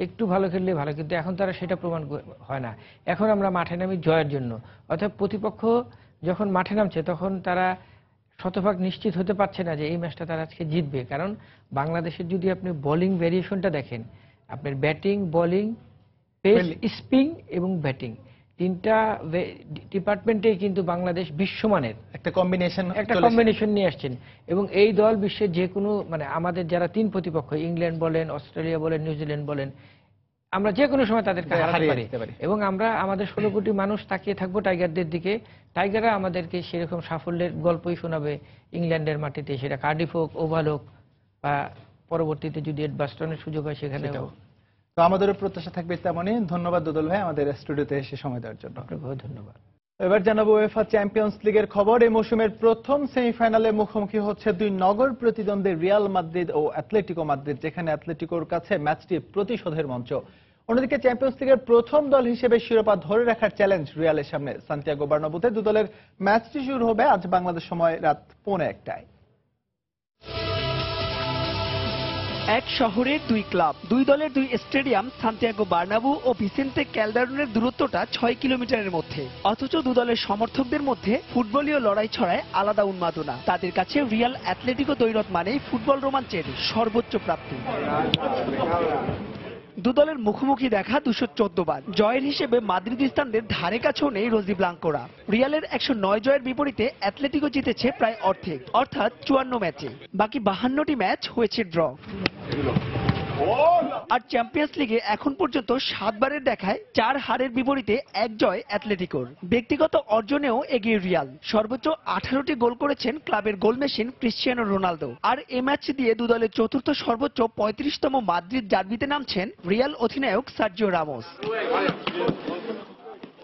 একটু ভালো খেললেই ভালো, কিন্তু এখন তারা সেটা প্রমাণ হয় না। এখন আমরা মাঠে নামি জয়ের জন্য, অর্থাৎ প্রতিপক্ষ যখন মাঠে নামছে তখন তারা শতভাগ নিশ্চিত হতে পারছে না যে এই ম্যাচটা তারা আজকে জিতবে। কারণ বাংলাদেশের যদি আপনি বোলিং ভেরিয়েশনটা দেখেন, আপনার ব্যাটিং, বোলিং, পেস, স্পিন এবং ব্যাটিং 3টা ডিপার্টমেন্টেই কিন্তু বাংলাদেশ বিশ্বমানের একটা কম্বিনেশন নিয়ে আসছেন। এবং এই দল বিশ্বের যে কোনো আমাদের যারা 3 প্রতিপক্ষ, ইংল্যান্ড বলেন, অস্ট্রেলিয়া বলেন, নিউজিল্যান্ড বলেন, আমরা যে কোনো সময় তাদেরকে হারাতে পারি। এবং আমরা আমাদের 16 কোটি মানুষ তাকিয়ে থাকবো টাইগারদের দিকে। টাইগাররা আমাদেরকে সেরকম সাফল্যের গল্পই শোনাবে ইংল্যান্ডের মাটিতে, সেটা কার্ডিফ হোক, ওভাল হোক, বা পরবর্তীতে যদি এডবাস্টনের সুযোগ হয় সেখানেও।
তো আমাদেরও প্রত্যাশা থাকবে তেমনই। ধন্যবাদ দুদুল ভাই আমাদের স্টুডিওতে এসে সময় দেওয়ার জন্য।
আপনাকে ধন্যবাদ।
এবার জানাবো উয়েফা চ্যাম্পিয়ন্স লিগের খবর। এই মৌসুমের প্রথম সেমিফাইনালে মুখোমুখি হচ্ছে 2 নগর প্রতিদ্বন্দ্বী রিয়াল মাদ্রিদ ও অ্যাটলেটিকো মাদ্রিদ, যেখানে অ্যাটলেটিকোর কাছে ম্যাচটি প্রতিশোধের মঞ্চ। অন্যদিকে চ্যাম্পিয়ন্স লিগের প্রথম দল হিসেবে শিরোপা ধরে রাখার চ্যালেঞ্জ রিয়ালের সামনে সান্তিয়াগো বার্নাব্যুতে। দুদলের ম্যাচটি শুরু হবে আজ বাংলাদেশ সময় রাত 1:15টায়।
এক শহরের 2 ক্লাব, 2 দলের 2 স্টেডিয়াম, সান্তিয়াগো বার্নাব্যু ও ভিসেন্তে ক্যালডেরনের দূরত্বটা 6 কিলোমিটারের মধ্যে। অথচ 2 দলের সমর্থকদের মধ্যে ফুটবলীয় লড়াই ছড়ায় আলাদা উন্মাদনা। তাদের কাছে রিয়াল অ্যাটলেটিকো দ্বৈরথ মানেই ফুটবল রোমাঞ্চের সর্বোচ্চ প্রাপ্তি। 2 দলের মুখোমুখি দেখা 214 বার। জয়ের হিসেবে মাদ্রিদিস্তানদের ধারে কাছেও নেই রোজি ব্লাঙ্কোরা। রিয়ালের 109 জয়ের বিপরীতে অ্যাটলেটিকো জিতেছে প্রায় অর্ধেক, অর্থাৎ 54 ম্যাচে। বাকি 52টি ম্যাচ হয়েছে ড্র। আর চ্যাম্পিয়ন্স লিগে এখন পর্যন্ত 7 বারের দেখায় 4 হারের বিপরীতে 1 জয় অ্যাটলেটিকোর। ব্যক্তিগত অর্জনেও এগিয়ে রিয়াল, সর্বোচ্চ 18টি গোল করেছেন ক্লাবের গোল মেশিন ক্রিশ্চিয়ানো রোনালদো। আর এই ম্যাচ দিয়ে দু দলের চতুর্থ সর্বোচ্চ 35তম মাদ্রিদ ডার্বিতে নামছেন রিয়াল অধিনায়ক সার্জিও রামোস।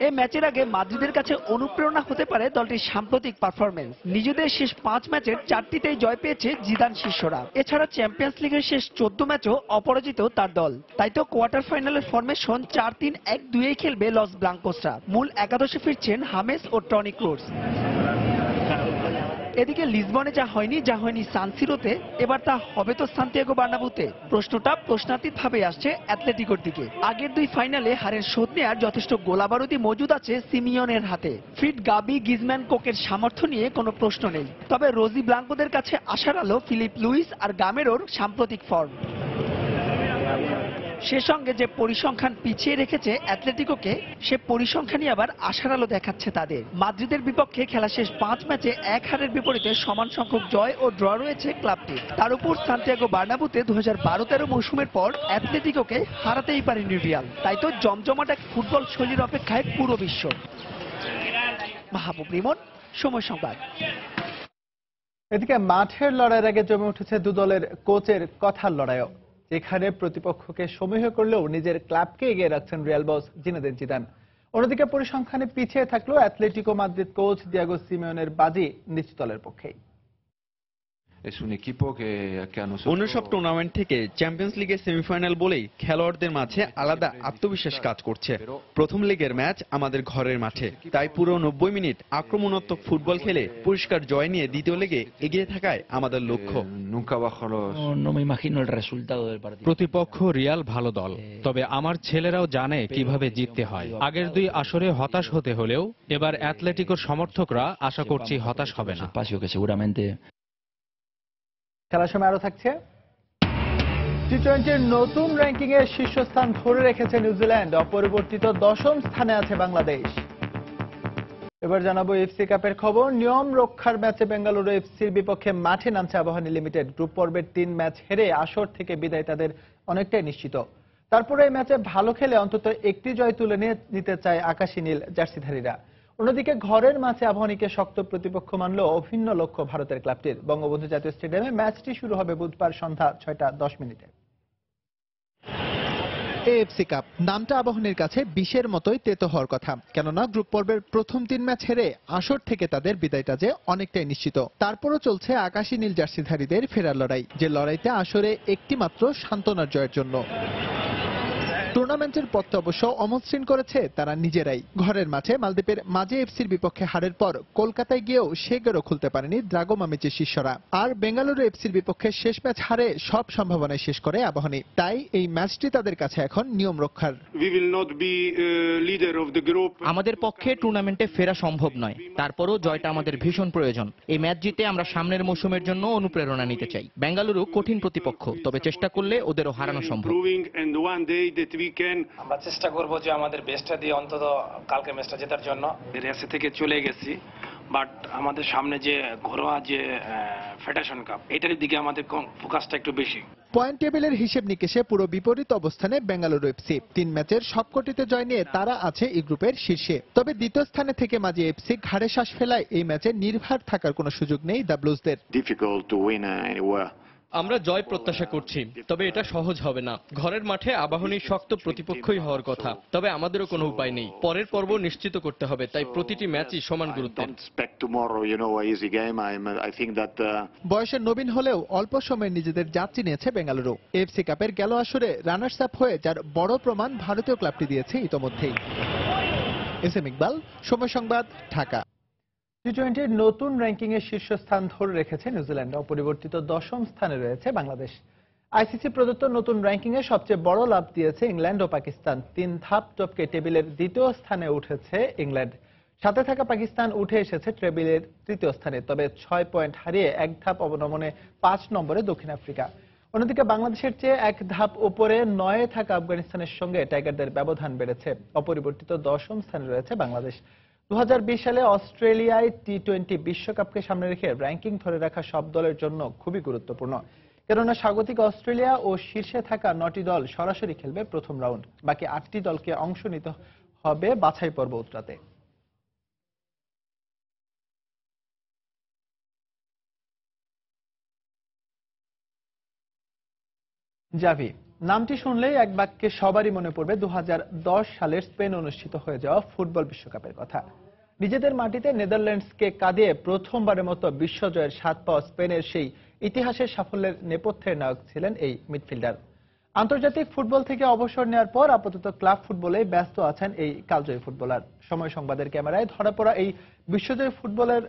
এই ম্যাচের আগে মাদ্রিদের কাছে অনুপ্রেরণা হতে পারে দলটির সাম্প্রতিক পারফরমেন্স। নিজেদের শেষ 5 ম্যাচের 4টিতেই জয় পেয়েছে জিদান শিষ্যরা। এছাড়া চ্যাম্পিয়ন্স লিগের শেষ 14 ম্যাচও অপরাজিত তার দল। তাই তো কোয়ার্টার ফাইনালের ফরমেশন 4-3-1-2-এই খেলবে লস ব্লাঙ্কোসরা। মূল একাদশে ফিরছেন হামেস ও টনি ক্রুজ। এদিকে লিসবনে যা হয়নি সান সিরোতে, এবার তা হবে তো সান্তিয়াগো বার্নাব্যুতে। প্রশ্নটা প্রশ্নাতীত ভাবে আসছে অ্যাটলেটিকোর দিকে। আগের 2 ফাইনালে হারের শোধ নেওয়ার যথেষ্ট গোলাবারুদি মজুদ আছে সিমিওনের হাতে। ফিট গাবি, গ্রিজম্যান, কোকের সামর্থ্য নিয়ে কোনো প্রশ্ন নেই। তবে রোজি ব্লাঙ্কোদের কাছে আশার আলো ফিলিপ লুইস আর গামেরোর সাম্প্রতিক ফর্ম। সে সঙ্গে যে পরিসংখ্যান পিছিয়ে রেখেছে অ্যাটলেটিকোকে, সে পরিসংখ্যানই আবার আশার আলো দেখাচ্ছে তাদের। মাদ্রিদের বিপক্ষে খেলা শেষ 5 ম্যাচে 1 হারের বিপরীতে সমান সংখ্যক জয় ও ড্র রয়েছে ক্লাবটির। তার উপর সান্তিয়াগো বার্নাব্যুতে 2012-13 মৌসুমের পর অ্যাটলেটিকোকে হারাতেই পারেনি রিয়াল। তাই তো জমজমাট এক ফুটবল শৈলীর অপেক্ষায় পুরো বিশ্ব। মাহবুব রিমন, সময় সংবাদ।
এদিকে মাঠের লড়াইয়ের আগে জমে উঠেছে দু দলের কোচের কথার লড়াইও, যেখানে প্রতিপক্ষকে সমীহ করলেও নিজের ক্লাবকে এগিয়ে রাখছেন রিয়াল বস জিনেদিন জিদান। অন্যদিকে পরিসংখ্যানে পিছিয়ে থাকলেও অ্যাটলেটিকো মাদ্রিদ কোচ দিয়েগো সিমিওনের বাজি নিজ দলের পক্ষেই।
অন্য সব টুর্নামেন্ট থেকে চ্যাম্পিয়ন্স লিগের সেমিফাইনাল বলেই খেলোয়াড়দের মাঝে আলাদা আত্মবিশ্বাস কাজ করছে। প্রথম লেগের ম্যাচ আমাদের ঘরের মাঠে, তাই পুরো 90 মিনিট আক্রমণাত্মক ফুটবল খেলে পরিষ্কার জয় নিয়ে দ্বিতীয় লেগে এগিয়ে থাকায় আমাদের লক্ষ্য।
প্রতিপক্ষ রিয়াল ভালো দল, তবে আমার ছেলেরাও জানে কিভাবে জিততে হয়। আগের 2 আসরে হতাশ হতে হলেও এবার অ্যাটলেটিকোর সমর্থকরা আশা করছি হতাশ হবে না।
খেলার সময় আরো থাকছে টি-20-র নতুন র্যাঙ্কিং এ শীর্ষস্থান ধরে রেখেছে নিউজিল্যান্ড, অপরিবর্তিত 10ম স্থানে আছে বাংলাদেশ। এবার জানাবো এফসি কাপের খবর। নিয়ম রক্ষার ম্যাচে বেঙ্গালুরু এফসির বিপক্ষে মাঠে নামছে আবাহনী লিমিটেড। গ্রুপ পর্বের 3 ম্যাচ হেরে আসর থেকে বিদায় তাদের অনেকটাই নিশ্চিত। তারপরে এই ম্যাচে ভালো খেলে অন্তত একটি জয় তুলে নিতে চায় আকাশী নীল জার্সিধারীরা। অন্যদিকে ঘরের মাঠে আবাহনীকে শক্ত প্রতিপক্ষ মানল অভিন্ন লক্ষ্য ভারতের ক্লাবটির। বঙ্গবন্ধু জাতীয় স্টেডিয়ামে ম্যাচটি শুরু হবে বুধবার সন্ধ্যা 6:10। এএফসি কাপ নামটা আবাহনীর কাছে বিষের মতোই তেতো হওয়ার কথা, কেননা গ্রুপ পর্বের প্রথম 3 ম্যাচ হেরে আসর থেকে তাদের বিদায়টা যে অনেকটাই নিশ্চিত। তারপরও চলছে আকাশী নীল জার্সিধারীদের ফেরার লড়াই, যে লড়াইতে আসরে একটি মাত্র সান্ত্বনার জয়ের জন্য। টুর্নামেন্টের পথে অবশ্য অমসৃণ করেছে তারা নিজেরাই। ঘরের মাঠে মালদ্বীপের মাঝে এফসির বিপক্ষে হারের পর কলকাতায় গিয়েও সে গেরো খুলতে পারেনি দ্রাগো মামিচের শিষ্যরা। আর বেঙ্গালুরু এফসির বিপক্ষে শেষ ম্যাচ হারে সব সম্ভাবনায় শেষ করে আবাহনী। তাই এই ম্যাচটি তাদের কাছে এখন নিয়ম রক্ষার।
আমাদের পক্ষে টুর্নামেন্টে ফেরা সম্ভব নয়, তারপরও জয়টা আমাদের ভীষণ প্রয়োজন। এই ম্যাচ জিতে আমরা সামনের মৌসুমের জন্য অনুপ্রেরণা নিতে চাই। বেঙ্গালুরু কঠিন প্রতিপক্ষ, তবে চেষ্টা করলে ওদেরও হারানো সম্ভব।
আমরা চেষ্টা করব যে আমাদের বেস্টটা দিয়ে অন্তত কালকে ম্যাচটা জেতার জন্য। রেসে থেকে চলে গেছি, বাট আমাদের সামনে যে ঘরোয়া যে ফেডারেশন কাপ, এটার দিকে আমাদের ফোকাসটা একটু বেশি।
পয়েন্ট টেবিলের হিসেব নিকেশে পুরো বিপরীত অবস্থানে বেঙ্গালুরু এফসি। 3 ম্যাচের সবকটিতে জয় নিয়ে তারা আছে এই গ্রুপের শীর্ষে। তবে দ্বিতীয় স্থানে থেকে মাঝে এফসি ঘাড়ে শ্বাস ফেলায় এই ম্যাচে নির্ভর থাকার কোনো সুযোগ নেই দ্য ব্লুজদের।
আমরা জয় প্রত্যাশা করছি, তবে এটা সহজ হবে না। ঘরের মাঠে আবাহনী শক্ত প্রতিপক্ষই হওয়ার কথা, তবে আমাদেরও কোনো উপায় নেই। পরের পর্ব নিশ্চিত করতে হবে, তাই প্রতিটি ম্যাচই সমান গুরুত্বের।
বয়সের নবীন হলেও অল্প সময়ে নিজেদের জাত চিনিয়েছে বেঙ্গালুরু। এফসি কাপের গেল আসরে রানার্স আপ হয়ে যার বড় প্রমাণ ভারতীয় ক্লাবটি দিয়েছে ইতোমধ্যেই। এস এম ইকবাল, সময় সংবাদ, ঢাকা। টি-20-র নতুন র্যাঙ্কিং এর শীর্ষস্থান ধরে রেখেছে নিউজিল্যান্ড, অপরিবর্তিত 10ম স্থানে রয়েছে বাংলাদেশ। আইসিসি প্রদত্ত নতুন র্যাঙ্কিং এ সবচেয়ে বড় লাভ দিয়েছে ইংল্যান্ড ও পাকিস্তান। 3 ধাপ টপকে টেবিলের 2য় স্থানে উঠেছে ইংল্যান্ড। সাথে থাকা পাকিস্তান উঠে এসেছে টেবিলের 3য় স্থানে, তবে 6 পয়েন্ট হারিয়ে 1 ধাপ অবনমনে 5 নম্বরে দক্ষিণ আফ্রিকা। অন্যদিকে বাংলাদেশের চেয়ে 1 ধাপ উপরে 9 থাকা আফগানিস্তানের সঙ্গে টাইগারদের ব্যবধান বেড়েছে। অপরিবর্তিত 10ম স্থানে রয়েছে বাংলাদেশ। 2020 সালে অস্ট্রেলিয়ায় টি-20 বিশ্বকাপকে সামনে রেখে র্যাঙ্কিং ধরে রাখা সব দলের জন্য খুবই গুরুত্বপূর্ণ। কেননা স্বাগতিক অস্ট্রেলিয়া ও শীর্ষে থাকা 9টি দল সরাসরি খেলবে প্রথম রাউন্ড। বাকি 8টি দলকে অংশ নিতে হবে বাছাই পর্ব উতরাতে। জাভি নামটি শুনলেই এক বাক্যে সবারই মনে পড়বে 2010 সালের স্পেন অনুষ্ঠিত হয়ে যাওয়া ফুটবল বিশ্বকাপের কথা। নিজেদের মাটিতে নেদারল্যান্ডসকে কাঁদিয়ে প্রথমবারের মতো বিশ্বজয়ের স্বাদ পাওয়া স্পেনের সেই ইতিহাসের সাফল্যের নেপথ্যের নায়ক ছিলেন এই মিডফিল্ডার। আন্তর্জাতিক ফুটবল থেকে অবসর নেওয়ার পর আপাতত ক্লাব ফুটবলে ব্যস্ত আছেন এই কালজয়ী ফুটবলার। সময় সংবাদের ক্যামেরায় ধরা পড়া এই বিশ্বজয়ী ফুটবলের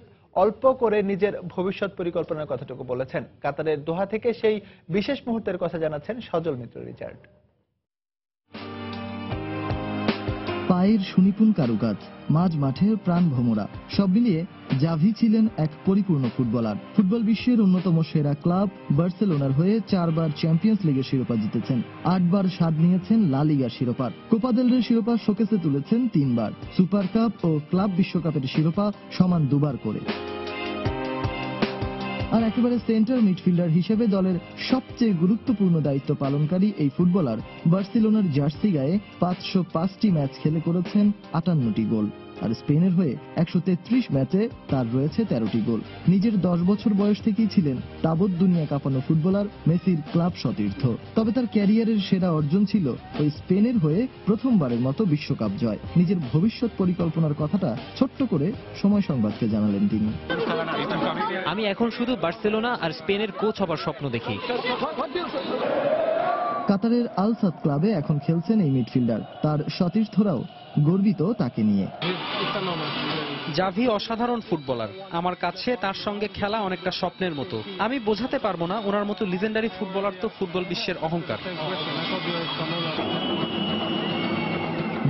অল্প করে নিজের ভবিষ্যৎ পরিকল্পনার কথাটুকু বলেছেন। কাতারের দোহা থেকে সেই বিশেষ মুহূর্তের কথা জানাচ্ছেন সজল মিত্র রিচার্ড।
পায়ের সুনিপুণ কারুকাজ, মাঝ মাঠের প্রাণ ভোমরা, সব মিলিয়ে জাভি ছিলেন এক পরিপূর্ণ ফুটবলার। ফুটবল বিশ্বের অন্যতম সেরা ক্লাব বার্সেলোনার হয়ে 4 বার চ্যাম্পিয়ন্স লিগের শিরোপা জিতেছেন, 8 বার স্বাদ নিয়েছেন লা লিগার শিরোপার, কোপা দেল রের শিরোপা শোকেসে তুলেছেন 3 বার, সুপার কাপ ও ক্লাব বিশ্বকাপের শিরোপা সমান 2 বার করে। আর একেবারে সেন্টার মিডফিল্ডার হিসেবে দলের সবচেয়ে গুরুত্বপূর্ণ দায়িত্ব পালনকারী এই ফুটবলার বার্সেলোনার জার্সি গায়ে 505টি ম্যাচ খেলে করেছেন 58টি গোল। আর স্পেনের হয়ে 133 ম্যাচে তার রয়েছে 13টি গোল। নিজের 10 বছর বয়স থেকেই ছিলেন তাবৎ দুনিয়া কাঁপানো ফুটবলার মেসির ক্লাব সতীর্থ। তবে তার ক্যারিয়ারের সেরা অর্জন ছিল ওই স্পেনের হয়ে প্রথমবারের মতো বিশ্বকাপ জয়। নিজের ভবিষ্যৎ পরিকল্পনার কথাটা ছোট্ট করে সময় সংবাদকে জানালেন তিনি।
আমি এখন শুধু বার্সেলোনা আর স্পেনের কোচ হবার স্বপ্ন দেখি।
কাতারের আল সাদ ক্লাবে এখন খেলছেন এই মিডফিল্ডার। তার সতীর্থরাও গর্বিত তাকে নিয়ে।
জাভি অসাধারণ ফুটবলার। আমার কাছে তার সঙ্গে খেলা অনেকটা স্বপ্নের মতো। আমি বোঝাতে পারবো না, ওনার মতো লিজেন্ডারি ফুটবলার তো ফুটবল বিশ্বের অহংকার।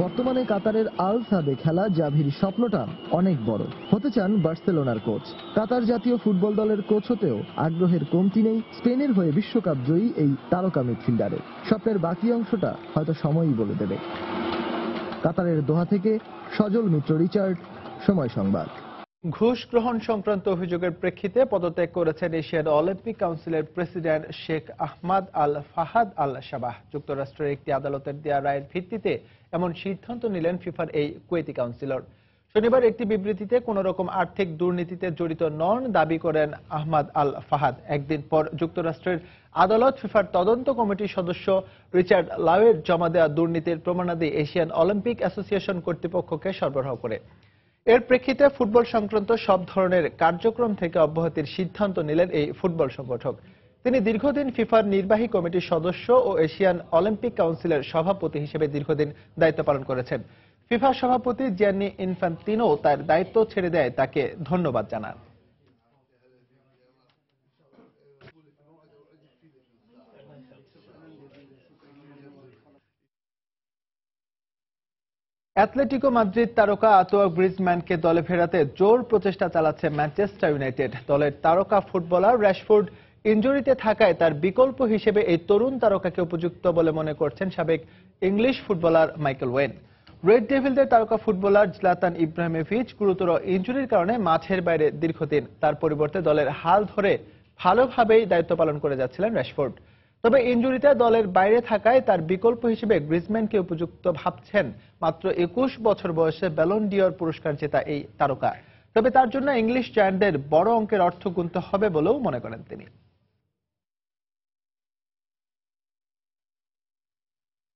বর্তমানে কাতারের আল সাদে খেলা জাভির স্বপ্নটা অনেক বড়। হতে চান বার্সেলোনার কোচ। কাতার জাতীয় ফুটবল দলের কোচ হতেও আগ্রহের কমতি নেই স্পেনের হয়ে বিশ্বকাপ জয়ী এই তারকা মিডফিল্ডারের। স্বপ্নের বাকি অংশটা হয়তো সময়ই বলে দেবে। কাতারের দোহা থেকে সজল মিত্র রিচার্ড, সময় সংবাদ।
ঘুষ গ্রহণ সংক্রান্ত অভিযোগের প্রেক্ষিতে পদত্যাগ করেছেন এশিয়ান অলিম্পিক কাউন্সিলের প্রেসিডেন্ট শেখ আহমাদ আল ফাহাদ আল সাবাহ। যুক্তরাষ্ট্রের একটি আদালতের দেয়া রায়ের ভিত্তিতে এমন সিদ্ধান্ত নিলেন ফিফার এই কুয়েতি কাউন্সিলর। শনিবার একটি বিবৃতিতে কোন রকম আর্থিক দুর্নীতিতে জড়িত নন দাবি করেন আহমাদ আল ফাহাদ। একদিন পর যুক্তরাষ্ট্রের আদালত ফিফার তদন্ত কমিটির সদস্য রিচার্ড লাওয়ের জমা দেওয়া দুর্নীতির প্রমাণাদি এশিয়ান অলিম্পিক অ্যাসোসিয়েশন কর্তৃপক্ষকে সরবরাহ করে। এর প্রেক্ষিতে ফুটবল সংক্রান্ত সব ধরনের কার্যক্রম থেকে অব্যাহতির সিদ্ধান্ত নিলেন এই ফুটবল সংগঠক। তিনি দীর্ঘদিন ফিফার নির্বাহী কমিটির সদস্য ও এশিয়ান অলিম্পিক কাউন্সিলের সভাপতি হিসেবে দীর্ঘদিন দায়িত্ব পালন করেছেন। ফিফার সভাপতি জিয়ান্নি ইনফ্যান্তিনো তার দায়িত্ব ছেড়ে দেয় তাকে ধন্যবাদ জানান। অ্যাটলেটিকো মাদ্রিদ তারকা আঁতোয়া গ্রিজম্যানকে দলে ফেরাতে জোর প্রচেষ্টা চালাচ্ছে ম্যানচেস্টার ইউনাইটেড। দলের তারকা ফুটবলার র্যাশফোর্ড ইনজুরিতে থাকায় তার বিকল্প হিসেবে এই তরুণ তারকাকে উপযুক্ত বলে মনে করছেন সাবেক English footballer Michael Owen. Red ডেভিলদের তারকা ফুটবলার জলাতান ইব্রাহিমোভিচ গুরুতর ইনজুরির কারণে মাঠের বাইরে দীর্ঘদিন। তার পরিবর্তে দলের হাল ধরে ভালোভাবেই দায়িত্ব পালন করে যাচ্ছিলেন র্যাশফোর্ড। তবে ইনজুরিতে দলের বাইরে থাকায় তার বিকল্প হিসেবে গ্রিজম্যানকে উপযুক্ত ভাবছেন মাত্র 21 বছর বয়সে ব্যালন ডিওর পুরস্কার জেতা এই তারকা। তবে তার জন্য ইংলিশ জায়ান্টদের বড় অঙ্কের অর্থ গুনতে হবে বলেও মনে করেন তিনি।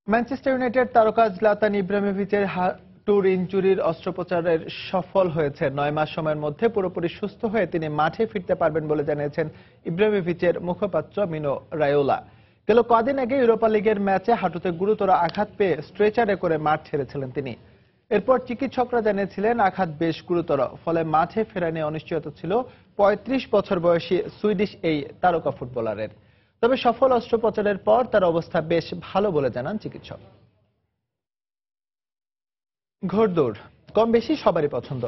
ম্যানচেস্টার ইউনাইটেড তারকা জলাতান ইব্রাহিমোভিচের হাঁটুর ইনজুরির অস্ত্রোপচারের সফল হয়েছে। 9 মাস সময়ের মধ্যে পুরোপুরি সুস্থ হয়ে তিনি মাঠে ফিরতে পারবেন বলে জানিয়েছেন ইব্রাহিমোভিচের মুখপাত্র মিনো রায়োলা। গেল কদিন আগে ইউরোপা লিগের ম্যাচে হাঁটুতে গুরুতর আঘাত পেয়ে স্ট্রেচারে করে মাঠ ছেড়েছিলেন তিনি। এরপর চিকিৎসকরা জানিয়েছিলেন আঘাত বেশ গুরুতর, ফলে মাঠে ফেরা নিয়ে অনিশ্চয়তা ছিল 35 বছর বয়সী সুইডিশ এই তারকা ফুটবলারের। তবে সফল অস্ত্রোপচারের পর তার অবস্থা বেশ ভালো বলে জানান চিকিৎসক। ঘোড়দৌড় কম বেশি সবারই পছন্দ।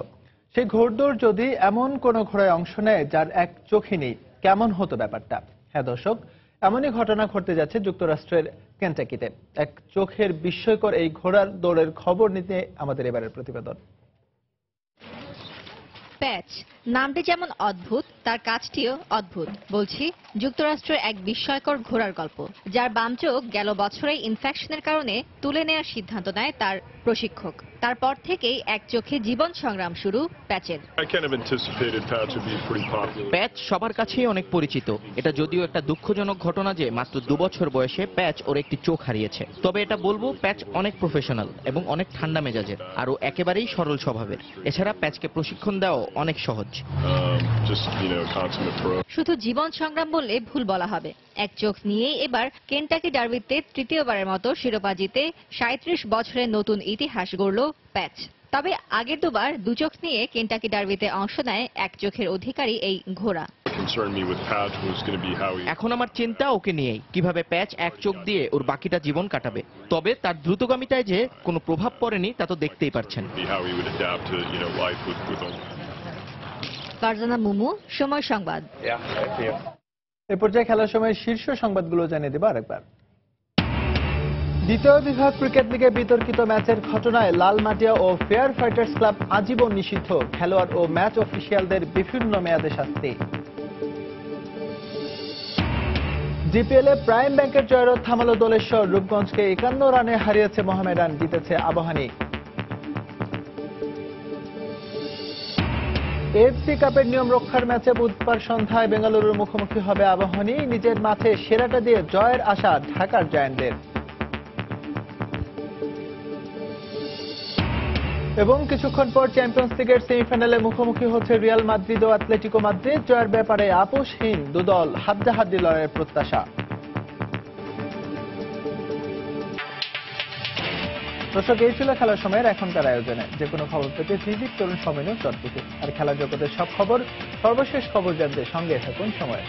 সেই ঘোড়দৌড় যদি এমন কোন ঘোড়ায় অংশ নেয় যার এক চোখই নেই, কেমন হতো ব্যাপারটা? হ্যাঁ দর্শক, এমনই ঘটনা ঘটতে যাচ্ছে যুক্তরাষ্ট্রের কেন্টাকিতে। এক চোখের বিস্ময়কর এই ঘোড়ার দৌড়ের খবর নিতে আমাদের এবারের প্রতিবেদন।
প্যাচ নামটি যেমন অদ্ভুত, তার কাজটিও অদ্ভুত। বলছি যুক্তরাষ্ট্রের এক বিস্ময়কর ঘোড়ার গল্প, যার বাম চোখ গেল বছরে ইনফেকশনের কারণে তুলে নেওয়ার সিদ্ধান্ত নেয় তার প্রশিক্ষক। তারপর থেকেই এক চোখে জীবন সংগ্রাম শুরু প্যাচের।
প্যাচ সবার কাছেই অনেক পরিচিত। এটা যদিও একটা দুঃখজনক ঘটনা যে মাত্র 2 বছর বয়সে প্যাচ ওর একটি চোখ হারিয়েছে। তবে এটা বলবো, প্যাচ অনেক প্রফেশনাল এবং অনেক ঠান্ডা মেজাজের, আর ও একেবারেই সরল স্বভাবের। এছাড়া প্যাচকে প্রশিক্ষণ দেওয়া অনেক সহজ।
শুধু জীবন সংগ্রাম বললে ভুল বলা হবে। এক চোখ নিয়েই এবার কেনটাকি ডার্বিতে তৃতীয়বারের মতো শিরোপা জিতে 37 বছরের নতুন ইতিহাস গড়ল প্যাচ। তবে আগের দুবার 2 চোখ নিয়ে কেনটাকি ডার্বিতে অংশ নেয় এক চোখের অধিকারী এই ঘোড়া।
এখন আমার চিন্তা ওকে নিয়েই, কিভাবে প্যাচ এক চোখ দিয়ে ওর বাকিটা জীবন কাটাবে। তবে তার দ্রুতগামিতায় যে কোনো প্রভাব পড়েনি তা তো দেখতেই পারছেন।
ফারজানা মুমু, সময় সংবাদ।
এ পর্যায়ে খেলার সময় শীর্ষ সংবাদগুলো জানিয়ে দেব আরেকবার। দ্বিতীয় বিভাগ ক্রিকেট লিগে বিতর্কিত ম্যাচের ঘটনায় লালমাটিয়া ও ফেয়ার ফাইটার্স ক্লাব আজীবন নিষিদ্ধ। খেলোয়াড় ও ম্যাচ অফিসিয়ালদের বিভিন্ন মেয়াদে শাস্তি। জিপিএলে প্রাইম ব্যাংকের জয়রথ থামালো দোলেশ্বর। রূপগঞ্জকে 51 রানে হারিয়েছে মোহামেডান, জিতেছে আবাহনী। এএফসি কাপের নিয়ম রক্ষার ম্যাচে বুধবার সন্ধ্যায় বেঙ্গালুরুর মুখোমুখি হবে আবাহনী। নিজের মাঠে সেরাটা দিয়ে জয়ের আশা ঢাকার জায়ান্টদের। এবং কিছুক্ষণ পর চ্যাম্পিয়ন্স লিগের সেমিফাইনালে মুখোমুখি হচ্ছে রিয়াল মাদ্রিদ ও অ্যাটলেটিকো মাদ্রিদ। জয়ের ব্যাপারে আপোষহীন দুদল, হাড্ডাহাড্ডি লড়াইয়ের প্রত্যাশা। দর্শক, এই ছিল খেলার সময়ের এখনকার আয়োজনে। যে কোনো খবর পেতে ভিজিট করুন সময় নিউজ.টিভি। আর খেলা জগতের সব খবর, সর্বশেষ খবর জানতে সঙ্গে থাকুন সময়।